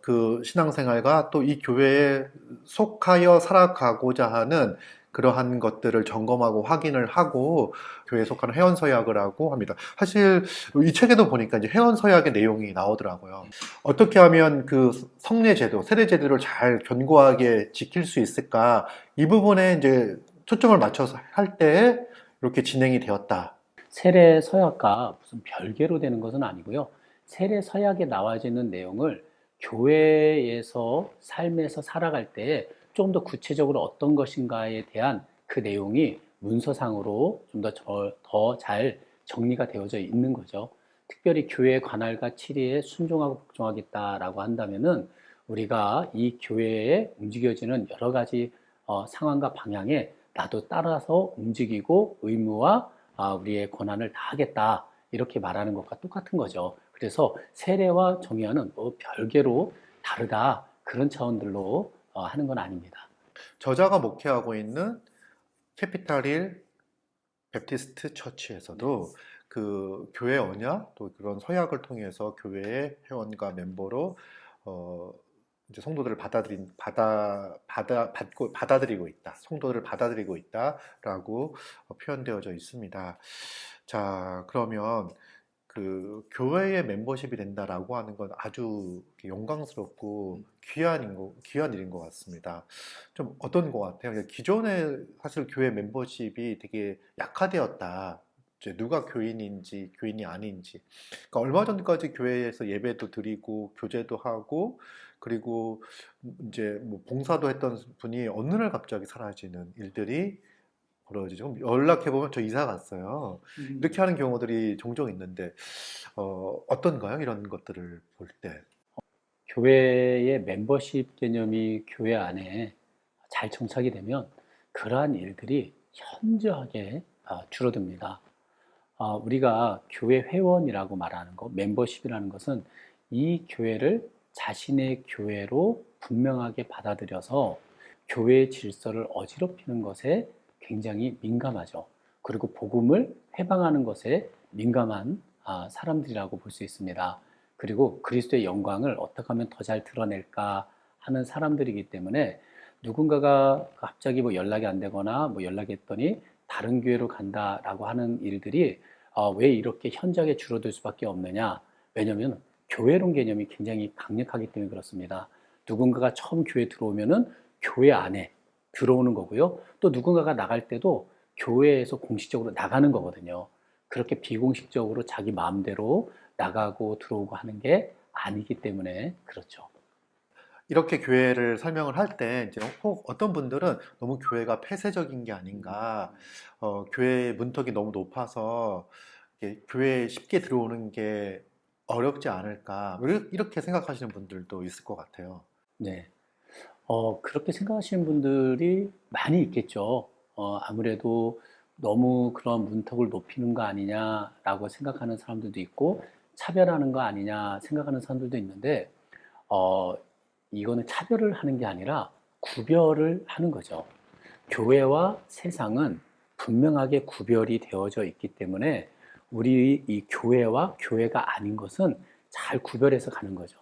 그 신앙생활과 또 이 교회에 속하여 살아가고자 하는 그러한 것들을 점검하고 확인을 하고 교회에 속하는 회원 서약을 하고 합니다. 사실 이 책에도 보니까 이제 회원 서약의 내용이 나오더라고요. 어떻게 하면 그 성례제도, 세례제도를 잘 견고하게 지킬 수 있을까? 이 부분에 이제 초점을 맞춰서 할 때 이렇게 진행이 되었다. 세례 서약과 무슨 별개로 되는 것은 아니고요. 세례 서약에 나와져 있는 내용을 교회에서 삶에서 살아갈 때 좀 더 구체적으로 어떤 것인가에 대한 그 내용이 문서상으로 좀 더 잘 정리가 되어져 있는 거죠. 특별히 교회 관할과 치리에 순종하고 복종하겠다라고 한다면은 우리가 이 교회에 움직여지는 여러 가지 상황과 방향에 나도 따라서 움직이고 의무와 우리의 권한을 다하겠다 이렇게 말하는 것과 똑같은 거죠. 그래서 세례와 정의와는 별개로 다르다 그런 차원들로 하는 건 아닙니다. 저자가 목회하고 있는 캐피탈 힐 베프티스트 네. 처치에서도 그 교회 언약 또 그런 서약을 통해서 교회의 회원과 멤버로 어 이제 성도들을 받아들이고 있다. 성도들을 받아들이고 있다라고 표현되어져 있습니다. 자, 그러면 그 교회의 멤버십이 된다라고 하는 건 아주 영광스럽고 귀한 일인 것 같습니다. 좀 어떤 것 같아요? 그러니까 기존에 사실 교회 멤버십이 되게 약화되었다. 이제 누가 교인인지 교인이 아닌지. 그러니까 얼마 전까지 교회에서 예배도 드리고 교제도 하고 그리고 이제 뭐 봉사도 했던 분이 어느 날 갑자기 사라지는 일들이 벌어지죠. 연락해 보면 저 이사 갔어요. 이렇게 하는 경우들이 종종 있는데 어떤가요? 이런 것들을 볼 때. 교회의 멤버십 개념이 교회 안에 잘 정착이 되면 그러한 일들이 현저하게 줄어듭니다. 우리가 교회 회원이라고 말하는 것, 멤버십이라는 것은 이 교회를 자신의 교회로 분명하게 받아들여서 교회의 질서를 어지럽히는 것에 굉장히 민감하죠. 그리고 복음을 회방하는 것에 민감한 사람들이라고 볼 수 있습니다. 그리고 그리스도의 영광을 어떻게 하면 더 잘 드러낼까 하는 사람들이기 때문에 누군가가 갑자기 뭐 연락이 안 되거나 뭐 연락했더니 다른 교회로 간다라고 하는 일들이 왜 이렇게 현저하게 줄어들 수밖에 없느냐? 왜냐하면 교회론 개념이 굉장히 강력하기 때문에 그렇습니다. 누군가가 처음 교회 들어오면은 교회 안에 들어오는 거고요. 또 누군가가 나갈 때도 교회에서 공식적으로 나가는 거거든요. 그렇게 비공식적으로 자기 마음대로 나가고 들어오고 하는 게 아니기 때문에 그렇죠. 이렇게 교회를 설명을 할 때 이제 혹 어떤 분들은 너무 교회가 폐쇄적인 게 아닌가, 교회의 문턱이 너무 높아서 이렇게 교회에 쉽게 들어오는 게 어렵지 않을까, 이렇게 생각하시는 분들도 있을 것 같아요. 네. 그렇게 생각하시는 분들이 많이 있겠죠. 아무래도 너무 그런 문턱을 높이는 거 아니냐라고 생각하는 사람들도 있고, 차별하는 거 아니냐 생각하는 사람들도 있는데, 어, 이거는 차별을 하는 게 아니라 구별을 하는 거죠. 교회와 세상은 분명하게 구별이 되어져 있기 때문에 우리 이 교회와 교회가 아닌 것은 잘 구별해서 가는 거죠.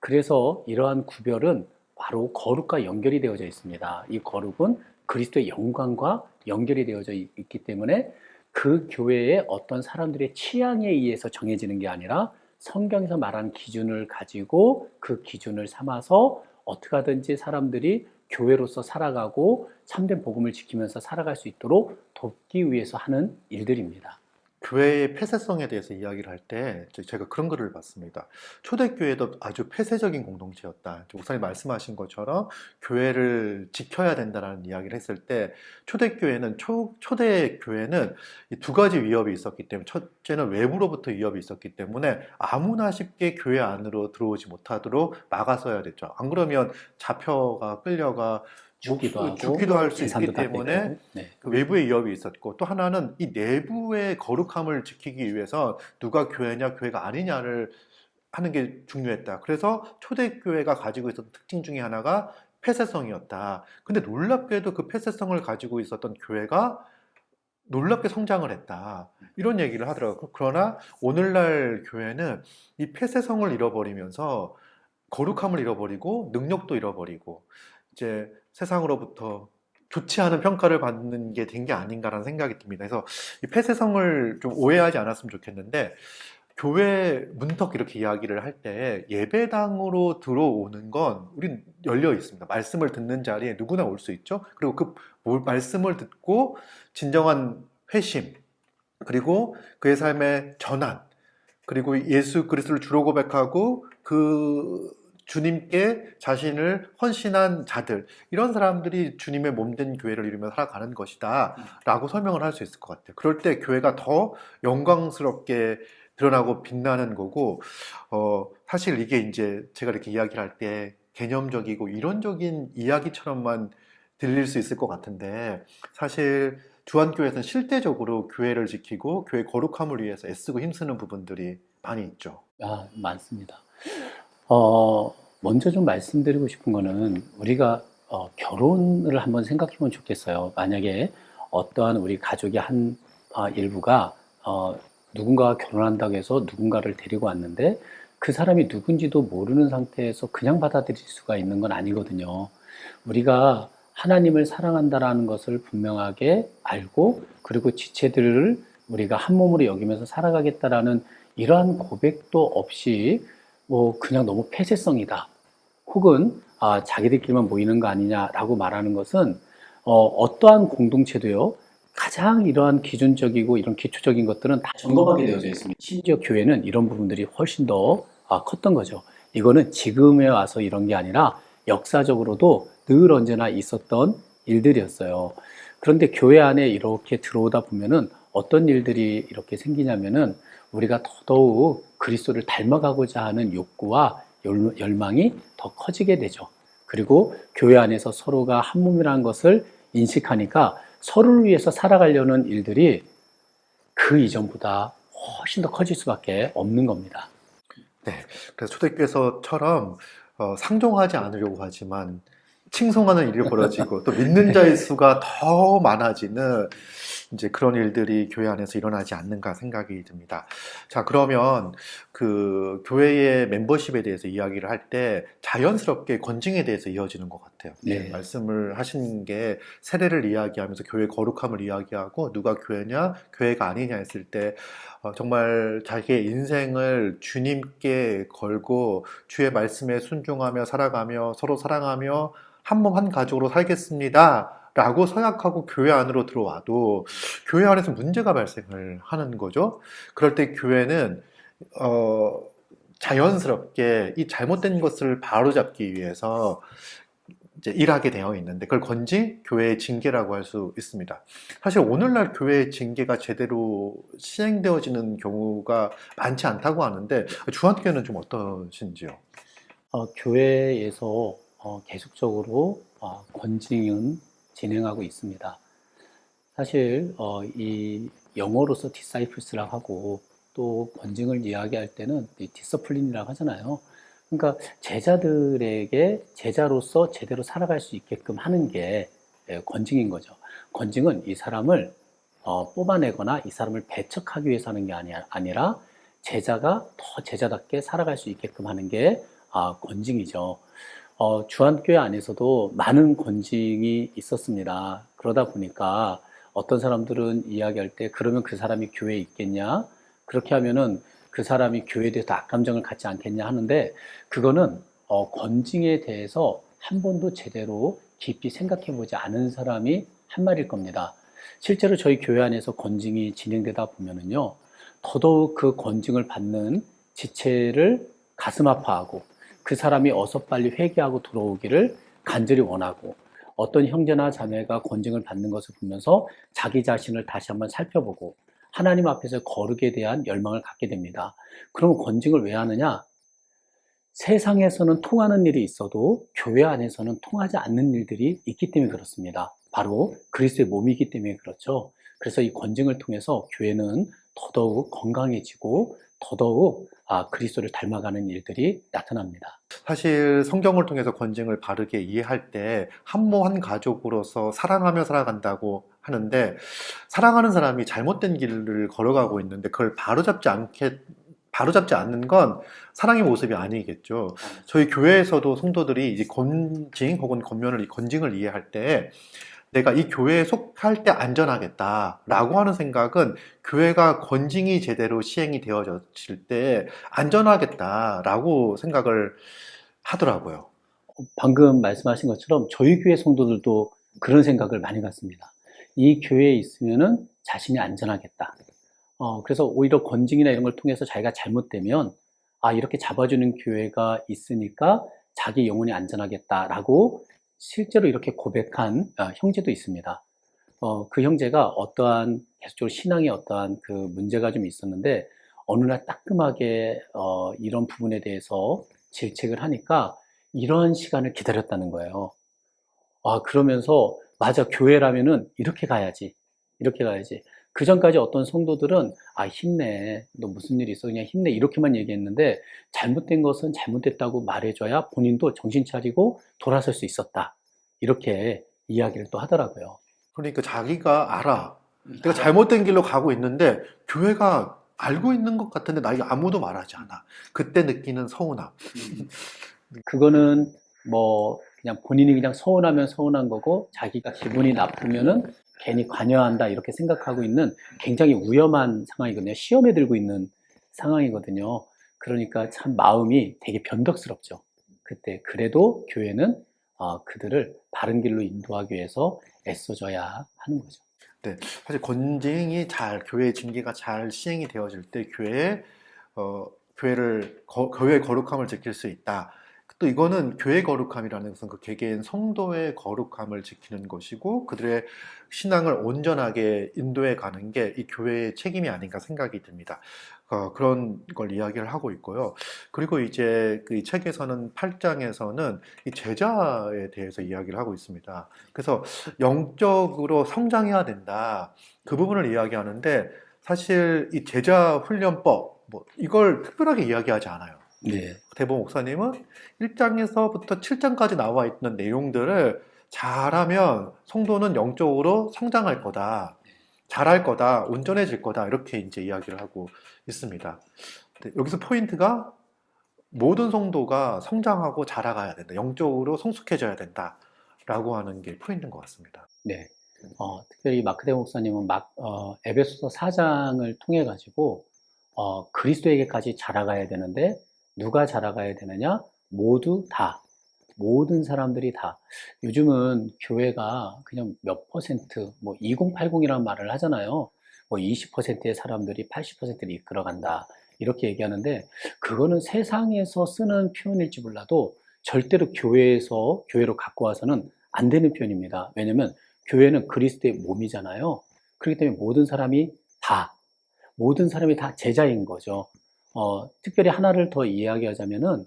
그래서 이러한 구별은 바로 거룩과 연결이 되어져 있습니다. 이 거룩은 그리스도의 영광과 연결이 되어져 있기 때문에 그 교회의 어떤 사람들의 취향에 의해서 정해지는 게 아니라 성경에서 말한 기준을 가지고 그 기준을 삼아서 어떻게 하든지 사람들이 교회로서 살아가고 참된 복음을 지키면서 살아갈 수 있도록 돕기 위해서 하는 일들입니다. 교회의 폐쇄성에 대해서 이야기를 할 때 제가 그런 글을 봤습니다. 초대교회도 아주 폐쇄적인 공동체였다. 목사님 말씀하신 것처럼 교회를 지켜야 된다는 이야기를 했을 때 초대교회는 이 두 가지 위협이 있었기 때문에 첫째는 외부로부터 위협이 있었기 때문에 아무나 쉽게 교회 안으로 들어오지 못하도록 막아서야 됐죠. 안 그러면 잡혀가 끌려가 죽기도 하고 죽기도 할 수 있기 재산도 다 때문에 뺏기고. 네. 그 외부의 위협이 있었고 또 하나는 이 내부의 거룩함을 지키기 위해서 누가 교회냐 교회가 아니냐를 하는 게 중요했다. 그래서 초대교회가 가지고 있었던 특징 중에 하나가 폐쇄성이었다. 근데 놀랍게도 그 폐쇄성을 가지고 있었던 교회가 놀랍게 성장을 했다. 이런 얘기를 하더라고요. 그러나 오늘날 교회는 이 폐쇄성을 잃어버리면서 거룩함을 잃어버리고 능력도 잃어버리고 이제 세상으로부터 좋지 않은 평가를 받는 게 된 게 아닌가라는 생각이 듭니다. 그래서 이 폐쇄성을 좀 오해하지 않았으면 좋겠는데 교회 문턱 이렇게 이야기를 할 때 예배당으로 들어오는 건 우린 열려 있습니다. 말씀을 듣는 자리에 누구나 올 수 있죠. 그리고 그 말씀을 듣고 진정한 회심, 그리고 그의 삶의 전환, 그리고 예수 그리스도를 주로 고백하고 그 주님께 자신을 헌신한 자들, 이런 사람들이 주님의 몸된 교회를 이루며 살아가는 것이다 라고 설명을 할 수 있을 것 같아요. 그럴 때 교회가 더 영광스럽게 드러나고 빛나는 거고, 사실 이게 이제 제가 이렇게 이야기를 할 때 개념적이고 이론적인 이야기처럼만 들릴 수 있을 것 같은데, 사실 주한교회에서는 실제적으로 교회를 지키고 교회 거룩함을 위해서 애쓰고 힘쓰는 부분들이 많이 있죠. 많습니다. 먼저 좀 말씀드리고 싶은 거는 우리가 결혼을 한번 생각해 보면 좋겠어요. 만약에 어떠한 우리 가족의 한 일부가 누군가가 결혼한다고 해서 누군가를 데리고 왔는데 그 사람이 누군지도 모르는 상태에서 그냥 받아들일 수가 있는 건 아니거든요. 우리가 하나님을 사랑한다라는 것을 분명하게 알고 그리고 지체들을 우리가 한 몸으로 여기면서 살아가겠다라는 이러한 고백도 없이 뭐 그냥 너무 폐쇄성이다 혹은 자기들끼리만 모이는 거 아니냐라고 말하는 것은 어떠한 공동체도요 가장 이러한 기준적이고 이런 기초적인 것들은 다 점검하게 되어져 있습니다. 심지어 교회는 이런 부분들이 훨씬 더 컸던 거죠. 이거는 지금에 와서 이런 게 아니라 역사적으로도 늘 언제나 있었던 일들이었어요. 그런데 교회 안에 이렇게 들어오다 보면은 어떤 일들이 이렇게 생기냐면은 우리가 더더욱 그리스도를 닮아가고자 하는 욕구와 열망이 더 커지게 되죠. 그리고 교회 안에서 서로가 한 몸이라는 것을 인식하니까 서로를 위해서 살아가려는 일들이 그 이전보다 훨씬 더 커질 수밖에 없는 겁니다. 네, 그래서 초대교회에서처럼 상종하지 않으려고 하지만 칭송하는 일이 벌어지고 또 믿는 자의 수가 더 많아지는 이제 그런 일들이 교회 안에서 일어나지 않는가 생각이 듭니다. 자, 그러면 그 교회의 멤버십에 대해서 이야기를 할 때 자연스럽게 권징에 대해서 이어지는 것 같아요. 네. 말씀을 하신 게 세례를 이야기하면서 교회 거룩함을 이야기하고 누가 교회냐, 교회가 아니냐 했을 때 정말 자기의 인생을 주님께 걸고 주의 말씀에 순종하며 살아가며 서로 사랑하며 한 몸 한 가족으로 살겠습니다 라고 서약하고 교회 안으로 들어와도 교회 안에서 문제가 발생을 하는 거죠. 그럴 때 교회는 자연스럽게 이 잘못된 것을 바로잡기 위해서 이제 일하게 되어 있는데 그걸 건지 교회의 징계라고 할 수 있습니다. 사실 오늘날 교회의 징계가 제대로 시행되어지는 경우가 많지 않다고 하는데 주한교회는 좀 어떠신지요? 교회에서 계속적으로 권징은 진행하고 있습니다. 사실 이 영어로서 disciples라고 하고 또 권징을 이야기할 때는 discipline이라고 하잖아요. 그러니까 제자들에게 제자로서 제대로 살아갈 수 있게끔 하는 게 권징인 거죠. 권징은 이 사람을 뽑아내거나 이 사람을 배척하기 위해서 하는 게 아니라 제자가 더 제자답게 살아갈 수 있게끔 하는 게 권징이죠. 주한교회 안에서도 많은 권징이 있었습니다. 그러다 보니까 어떤 사람들은 이야기할 때 그러면 그 사람이 교회에 있겠냐? 그렇게 하면은 그 사람이 교회에 대해서 악감정을 갖지 않겠냐 하는데 그거는 권징에 대해서 한 번도 제대로 깊이 생각해 보지 않은 사람이 한 말일 겁니다. 실제로 저희 교회 안에서 권징이 진행되다 보면은요, 더더욱 그 권징을 받는 지체를 가슴 아파하고 그 사람이 어서 빨리 회개하고 돌아오기를 간절히 원하고 어떤 형제나 자매가 권징을 받는 것을 보면서 자기 자신을 다시 한번 살펴보고 하나님 앞에서 거룩에 대한 열망을 갖게 됩니다. 그러면 권징을 왜 하느냐? 세상에서는 통하는 일이 있어도 교회 안에서는 통하지 않는 일들이 있기 때문에 그렇습니다. 바로 그리스도의 몸이기 때문에 그렇죠. 그래서 이 권징을 통해서 교회는 더더욱 건강해지고 더더욱 그리스도를 닮아가는 일들이 나타납니다. 사실 성경을 통해서 권징을 바르게 이해할 때 한 몸 한 가족으로서 사랑하며 살아간다고 하는데 사랑하는 사람이 잘못된 길을 걸어가고 있는데 그걸 바로잡지 않는 건 사랑의 모습이 아니겠죠. 저희 교회에서도 성도들이 이제 권징 혹은 권징을 이해할 때 내가 이 교회에 속할 때 안전하겠다라고 하는 생각은 교회가 권징이 제대로 시행이 되어졌을 때 안전하겠다라고 생각을 하더라고요. 방금 말씀하신 것처럼 저희 교회 성도들도 그런 생각을 많이 갖습니다. 이 교회에 있으면은 자신이 안전하겠다. 그래서 오히려 권징이나 이런 걸 통해서 자기가 잘못되면, 이렇게 잡아주는 교회가 있으니까 자기 영혼이 안전하겠다라고 실제로 이렇게 고백한 형제도 있습니다. 그 형제가 어떠한 계속적으로 신앙에 어떠한 그 문제가 좀 있었는데 어느 날 따끔하게 이런 부분에 대해서 질책을 하니까 이런 시간을 기다렸다는 거예요. 그러면서 맞아, 교회라면은 이렇게 가야지. 이렇게 가야지. 그 전까지 어떤 성도들은 힘내. 너 무슨 일이 있어? 그냥 힘내. 이렇게만 얘기했는데 잘못된 것은 잘못됐다고 말해줘야 본인도 정신 차리고 돌아설 수 있었다. 이렇게 이야기를 또 하더라고요. 그러니까 자기가 알아. 내가 잘못된 길로 가고 있는데 교회가 알고 있는 것 같은데 나에게 아무도 말하지 않아. 그때 느끼는 서운함. 그거는 뭐 그냥 본인이 그냥 서운하면 서운한 거고 자기가 기분이 나쁘면은 괜히 관여한다 이렇게 생각하고 있는 굉장히 위험한 상황이거든요. 시험에 들고 있는 상황이거든요. 그러니까 참 마음이 되게 변덕스럽죠. 그때 그래도 교회는 그들을 바른 길로 인도하기 위해서 애써줘야 하는 거죠. 네, 사실 권징이 잘 교회 징계가 잘 시행이 되어질 때 어, 교회의 거룩함을 지킬 수 있다. 또 이거는 교회 거룩함이라는 것은 그 개개인 성도의 거룩함을 지키는 것이고 그들의 신앙을 온전하게 인도해 가는 게 이 교회의 책임이 아닌가 생각이 듭니다. 그런 걸 이야기를 하고 있고요. 그리고 이제 그 이 책에서는 8장에서는 이 제자에 대해서 이야기를 하고 있습니다. 그래서 영적으로 성장해야 된다. 그 부분을 이야기하는데 사실 이 제자 훈련법 뭐 이걸 특별하게 이야기하지 않아요. 네. 대보 목사님은 1장에서부터 7장까지 나와 있는 내용들을 잘하면 성도는 영적으로 성장할 거다. 잘할 거다. 온전해질 거다. 이렇게 이제 이야기를 하고 있습니다. 여기서 포인트가 모든 성도가 성장하고 자라가야 된다. 영적으로 성숙해져야 된다. 라고 하는 게 포인트인 것 같습니다. 네. 특별히 마크대 목사님은 에베소서 4장을 통해 가지고 그리스도에게까지 자라가야 되는데 누가 자라가야 되느냐? 모두 다, 모든 사람들이 다. 요즘은 교회가 그냥 몇 퍼센트, 뭐 2080이라는 말을 하잖아요. 뭐 20%의 사람들이 80%를 이끌어간다. 이렇게 얘기하는데 그거는 세상에서 쓰는 표현일지 몰라도 절대로 교회로 갖고 와서는 안 되는 표현입니다. 왜냐면 교회는 그리스도의 몸이잖아요. 그렇기 때문에 모든 사람이 다 제자인 거죠. 특별히 하나를 더 이야기하자면은,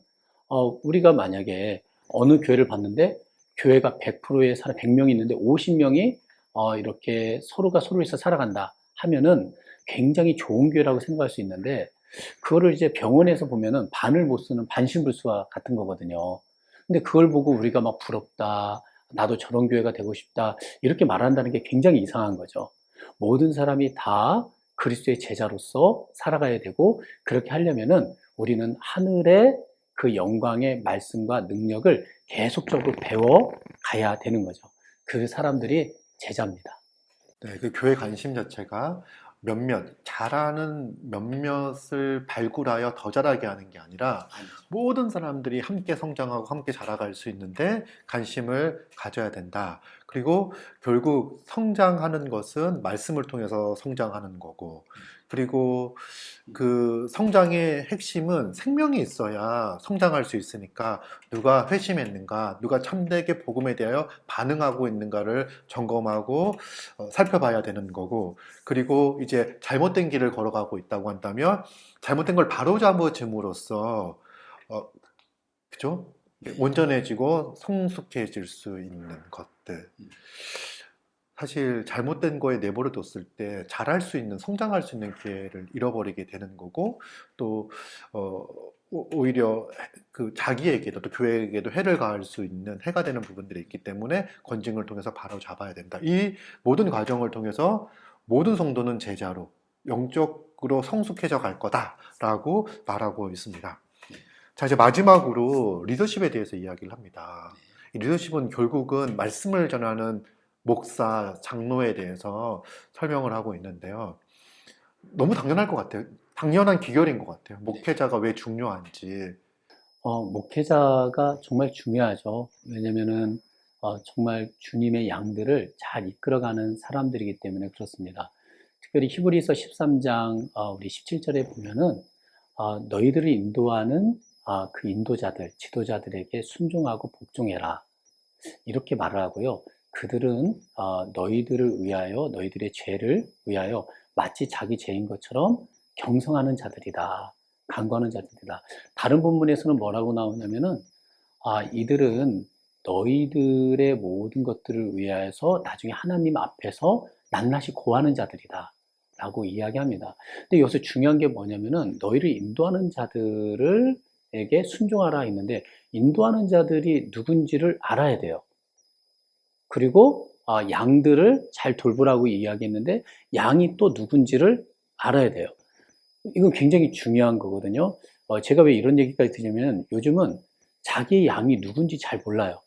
우리가 만약에 어느 교회를 봤는데, 교회가 100%의 사람, 100명이 있는데 50명이, 이렇게 서로가 서로 있어 살아간다 하면은 굉장히 좋은 교회라고 생각할 수 있는데, 그거를 이제 병원에서 보면은 반을 못 쓰는 반신불수와 같은 거거든요. 근데 그걸 보고 우리가 막 부럽다, 나도 저런 교회가 되고 싶다, 이렇게 말한다는 게 굉장히 이상한 거죠. 모든 사람이 다 그리스도의 제자로서 살아가야 되고 그렇게 하려면은 우리는 하늘의 그 영광의 말씀과 능력을 계속적으로 배워 가야 되는 거죠. 그 사람들이 제자입니다. 네, 그 교회 관심 자체가 잘하는 몇몇을 발굴하여 더 잘하게 하는 게 아니라 모든 사람들이 함께 성장하고 함께 자라갈 수 있는데 관심을 가져야 된다. 그리고 결국 성장하는 것은 말씀을 통해서 성장하는 거고, 그리고 그 성장의 핵심은 생명이 있어야 성장할 수 있으니까 누가 회심했는가, 누가 참되게 복음에 대하여 반응하고 있는가를 점검하고 살펴봐야 되는 거고, 그리고 이제 잘못된 길을 걸어가고 있다고 한다면 잘못된 걸 바로잡아줌으로써 그죠? 온전해지고 성숙해질 수 있는 것들. 사실 잘못된 거에 내버려 뒀을 때 잘할 수 있는, 성장할 수 있는 기회를 잃어버리게 되는 거고, 또 오히려 그 자기에게도 또 교회에게도 해를 가할 수 있는, 해가 되는 부분들이 있기 때문에 권징을 통해서 바로 잡아야 된다. 이 모든 과정을 통해서 모든 성도는 제자로 영적으로 성숙해져 갈 거다라고 말하고 있습니다. 자, 이제 마지막으로 리더십에 대해서 이야기를 합니다. 이 리더십은 결국은 말씀을 전하는 목사, 장로에 대해서 설명을 하고 있는데요. 너무 당연할 것 같아요. 당연한 귀결인 것 같아요. 목회자가 왜 중요한지. 목회자가 정말 중요하죠. 왜냐면은 정말 주님의 양들을 잘 이끌어가는 사람들이기 때문에 그렇습니다. 특별히 히브리서 13장 우리 17절에 보면은 너희들을 인도하는 그 인도자들, 지도자들에게 순종하고 복종해라. 이렇게 말을 하고요. 그들은 너희들을 위하여, 너희들의 죄를 위하여 마치 자기 죄인 것처럼 경성하는 자들이다. 간구하는 자들이다. 다른 본문에서는 뭐라고 나오냐면은 이들은 너희들의 모든 것들을 위하여서 나중에 하나님 앞에서 낱낱이 고하는 자들이다. 라고 이야기합니다. 근데 여기서 중요한 게 뭐냐면은 너희를 인도하는 자들에게 순종하라 했는데 인도하는 자들이 누군지를 알아야 돼요. 그리고 양들을 잘 돌보라고 이야기했는데 양이 또 누군지를 알아야 돼요. 이건 굉장히 중요한 거거든요. 제가 왜 이런 얘기까지 드리냐면 요즘은 자기 양이 누군지 잘 몰라요.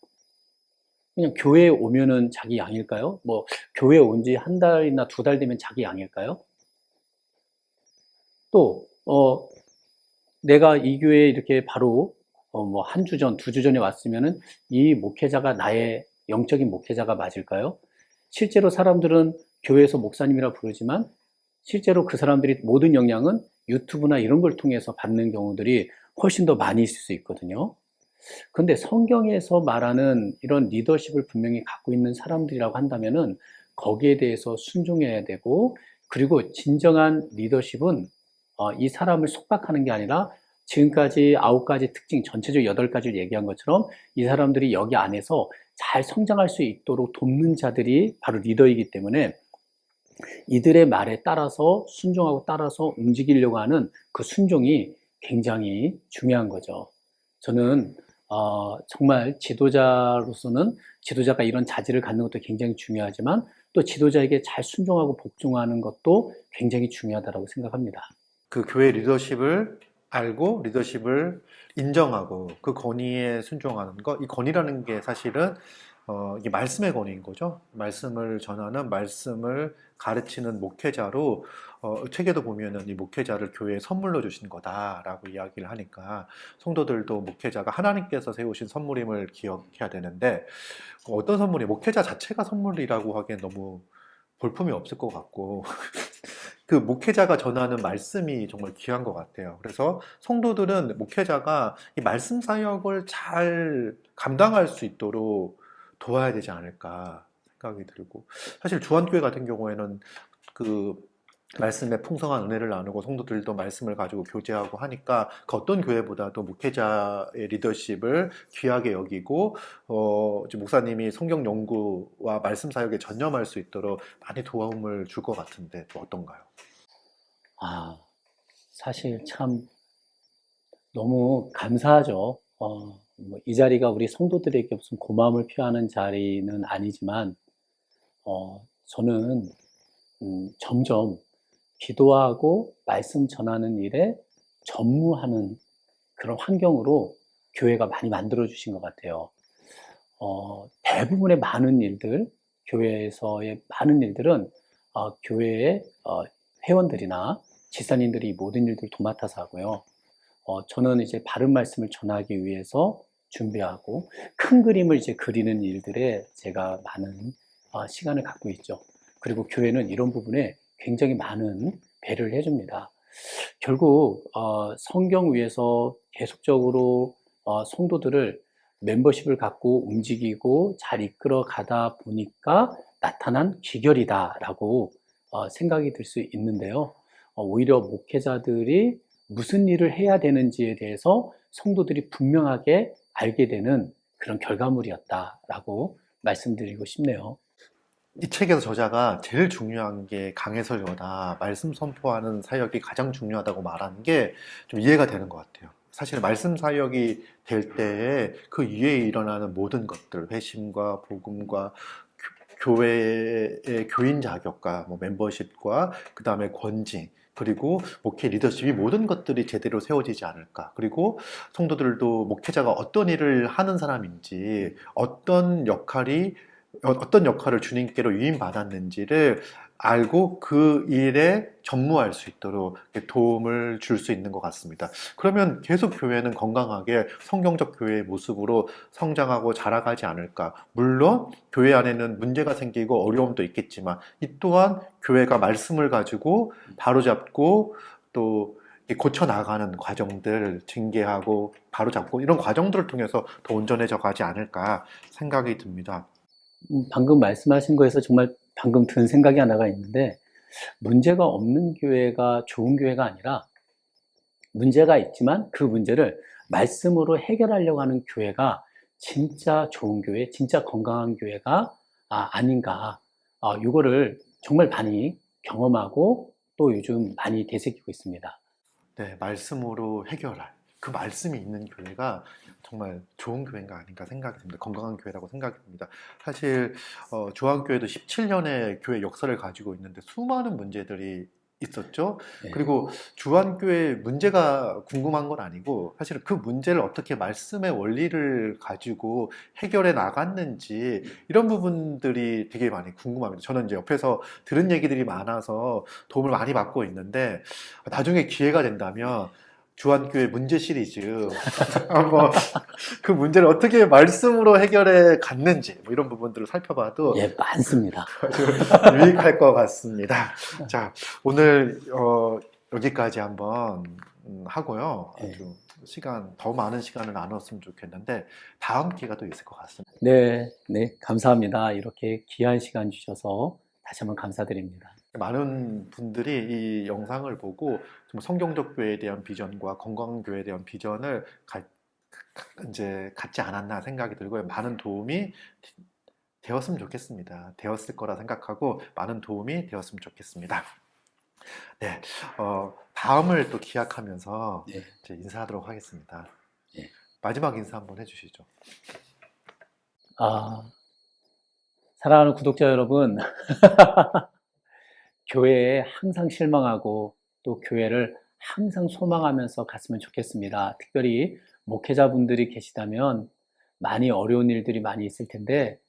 그냥 교회에 오면은 자기 양일까요? 뭐 교회에 온 지 한 달이나 두 달 되면 자기 양일까요? 또 내가 이 교회에 이렇게 바로 뭐 한 주 전, 두 주 전에 왔으면은 이 목회자가 나의 영적인 목회자가 맞을까요? 실제로 사람들은 교회에서 목사님이라 부르지만 실제로 그 사람들이 모든 영향은 유튜브나 이런 걸 통해서 받는 경우들이 훨씬 더 많이 있을 수 있거든요. 근데 성경에서 말하는 이런 리더십을 분명히 갖고 있는 사람들이라고 한다면은 거기에 대해서 순종해야 되고, 그리고 진정한 리더십은 이 사람을 속박하는 게 아니라 지금까지 9가지 특징, 전체적으로 8가지를 얘기한 것처럼 이 사람들이 여기 안에서 잘 성장할 수 있도록 돕는 자들이 바로 리더이기 때문에 이들의 말에 따라서 순종하고 따라서 움직이려고 하는 그 순종이 굉장히 중요한 거죠. 저는 정말 지도자로서는 지도자가 이런 자질을 갖는 것도 굉장히 중요하지만 또 지도자에게 잘 순종하고 복종하는 것도 굉장히 중요하다고 생각합니다. 그 교회 리더십을 알고 리더십을 인정하고 그 권위에 순종하는 것, 이 권위라는 게 사실은 이게 말씀의 권위인 거죠. 말씀을 전하는, 말씀을 가르치는 목회자로 책에도 보면은 이 목회자를 교회에 선물로 주신 거다라고 이야기를 하니까 성도들도 목회자가 하나님께서 세우신 선물임을 기억해야 되는데 어떤 선물이 목회자 자체가 선물이라고 하기엔 너무 볼품이 없을 것 같고 그 목회자가 전하는 말씀이 정말 귀한 것 같아요. 그래서 성도들은 목회자가 이 말씀 사역을 잘 감당할 수 있도록 도와야 되지 않을까 생각이 들고, 사실 주한교회 같은 경우에는 그 말씀의 풍성한 은혜를 나누고 성도들도 말씀을 가지고 교제하고 하니까 그 어떤 교회보다도 목회자의 리더십을 귀하게 여기고 이제 목사님이 성경 연구와 말씀 사역에 전념할 수 있도록 많이 도움을 줄 것 같은데 또 어떤가요? 사실 참 너무 감사하죠. 이 자리가 우리 성도들에게 무슨 고마움을 표하는 자리는 아니지만, 저는 점점 기도하고 말씀 전하는 일에 전무하는 그런 환경으로 교회가 많이 만들어 주신 것 같아요. 대부분의 많은 일들, 교회에서의 많은 일들은 교회의 회원들이나 집사님들이 이 모든 일들을 도맡아서 하고요. 저는 이제 바른 말씀을 전하기 위해서 준비하고 큰 그림을 이제 그리는 일들에 제가 많은 시간을 갖고 있죠. 그리고 교회는 이런 부분에 굉장히 많은 배려를 해줍니다. 결국 성경 위에서 계속적으로 성도들을 멤버십을 갖고 움직이고 잘 이끌어 가다 보니까 나타난 기결이다라고 생각이 들 수 있는데요. 오히려 목회자들이 무슨 일을 해야 되는지에 대해서 성도들이 분명하게 알게 되는 그런 결과물이었다라고 말씀드리고 싶네요. 이 책에서 저자가 제일 중요한 게 강해설교다, 말씀 선포하는 사역이 가장 중요하다고 말하는 게 좀 이해가 되는 것 같아요. 사실 말씀 사역이 될 때에 그 이후에 일어나는 모든 것들, 회심과 복음과 교회의 교인 자격과 뭐 멤버십과 그 다음에 권징, 그리고 목회 리더십이 모든 것들이 제대로 세워지지 않을까. 그리고 성도들도 목회자가 어떤 일을 하는 사람인지, 어떤 역할을 주님께로 위임받았는지를 알고 그 일에 전무할 수 있도록 이렇게 도움을 줄 수 있는 것 같습니다. 그러면 계속 교회는 건강하게 성경적 교회의 모습으로 성장하고 자라가지 않을까. 물론 교회 안에는 문제가 생기고 어려움도 있겠지만 이 또한 교회가 말씀을 가지고 바로잡고 또 이렇게 고쳐나가는 과정들 징계하고 바로잡고 이런 과정들을 통해서 더 온전해져 가지 않을까 생각이 듭니다. 방금 말씀하신 거에서 정말 방금 든 생각이 하나가 있는데, 문제가 없는 교회가 좋은 교회가 아니라 문제가 있지만 그 문제를 말씀으로 해결하려고 하는 교회가 진짜 좋은 교회, 진짜 건강한 교회가 아닌가. 이거를 정말 많이 경험하고 또 요즘 많이 되새기고 있습니다. 네, 말씀으로 해결할 그 말씀이 있는 교회가 정말 좋은 교회인가 아닌가 생각이 듭니다. 건강한 교회라고 생각이 듭니다. 사실 조항교회도 17년의 교회 역사를 가지고 있는데 수많은 문제들이 있었죠. 네. 그리고 주한교회 문제가 궁금한 건 아니고 사실은 그 문제를 어떻게 말씀의 원리를 가지고 해결해 나갔는지 이런 부분들이 되게 많이 궁금합니다. 저는 이제 옆에서 들은 얘기들이 많아서 도움을 많이 받고 있는데 나중에 기회가 된다면 주한교회 문제 시리즈 한번 그 문제를 어떻게 말씀으로 해결해 갔는지 뭐 이런 부분들을 살펴봐도 예, 많습니다. 아주 유익할 것 같습니다. 자, 오늘 여기까지 한번 하고요. 아주 더 많은 시간을 나눴으면 좋겠는데 다음 기회가 또 있을 것 같습니다. 네, 네, 감사합니다. 이렇게 귀한 시간 주셔서 다시 한번 감사드립니다. 많은 분들이 이 영상을 보고 좀 성경적 교회에 대한 비전과 건강한 교회에 대한 비전을 이제 갖지 않았나 생각이 들고요. 많은 도움이 되었으면 좋겠습니다. 되었을 거라 생각하고 많은 도움이 되었으면 좋겠습니다. 네, 다음을 또 기약하면서 네. 이제 인사하도록 하겠습니다. 네. 마지막 인사 한번 해주시죠. 사랑하는 구독자 여러분, 교회에 항상 실망하고 또 교회를 항상 소망하면서 갔으면 좋겠습니다. 특별히 목회자분들이 계시다면 많이 어려운 일들이 많이 있을 텐데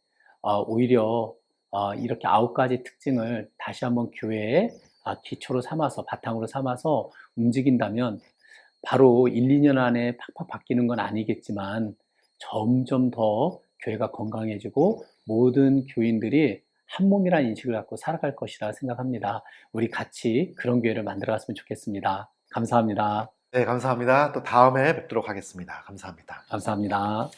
오히려 이렇게 9가지 특징을 다시 한번 교회에 기초로 삼아서 바탕으로 삼아서 움직인다면 바로 1, 2년 안에 팍팍 바뀌는 건 아니겠지만 점점 더 교회가 건강해지고 모든 교인들이 한 몸이라는 인식을 갖고 살아갈 것이라 생각합니다. 우리 같이 그런 교회를 만들어갔으면 좋겠습니다. 감사합니다. 네, 감사합니다. 또 다음에 뵙도록 하겠습니다. 감사합니다. 감사합니다.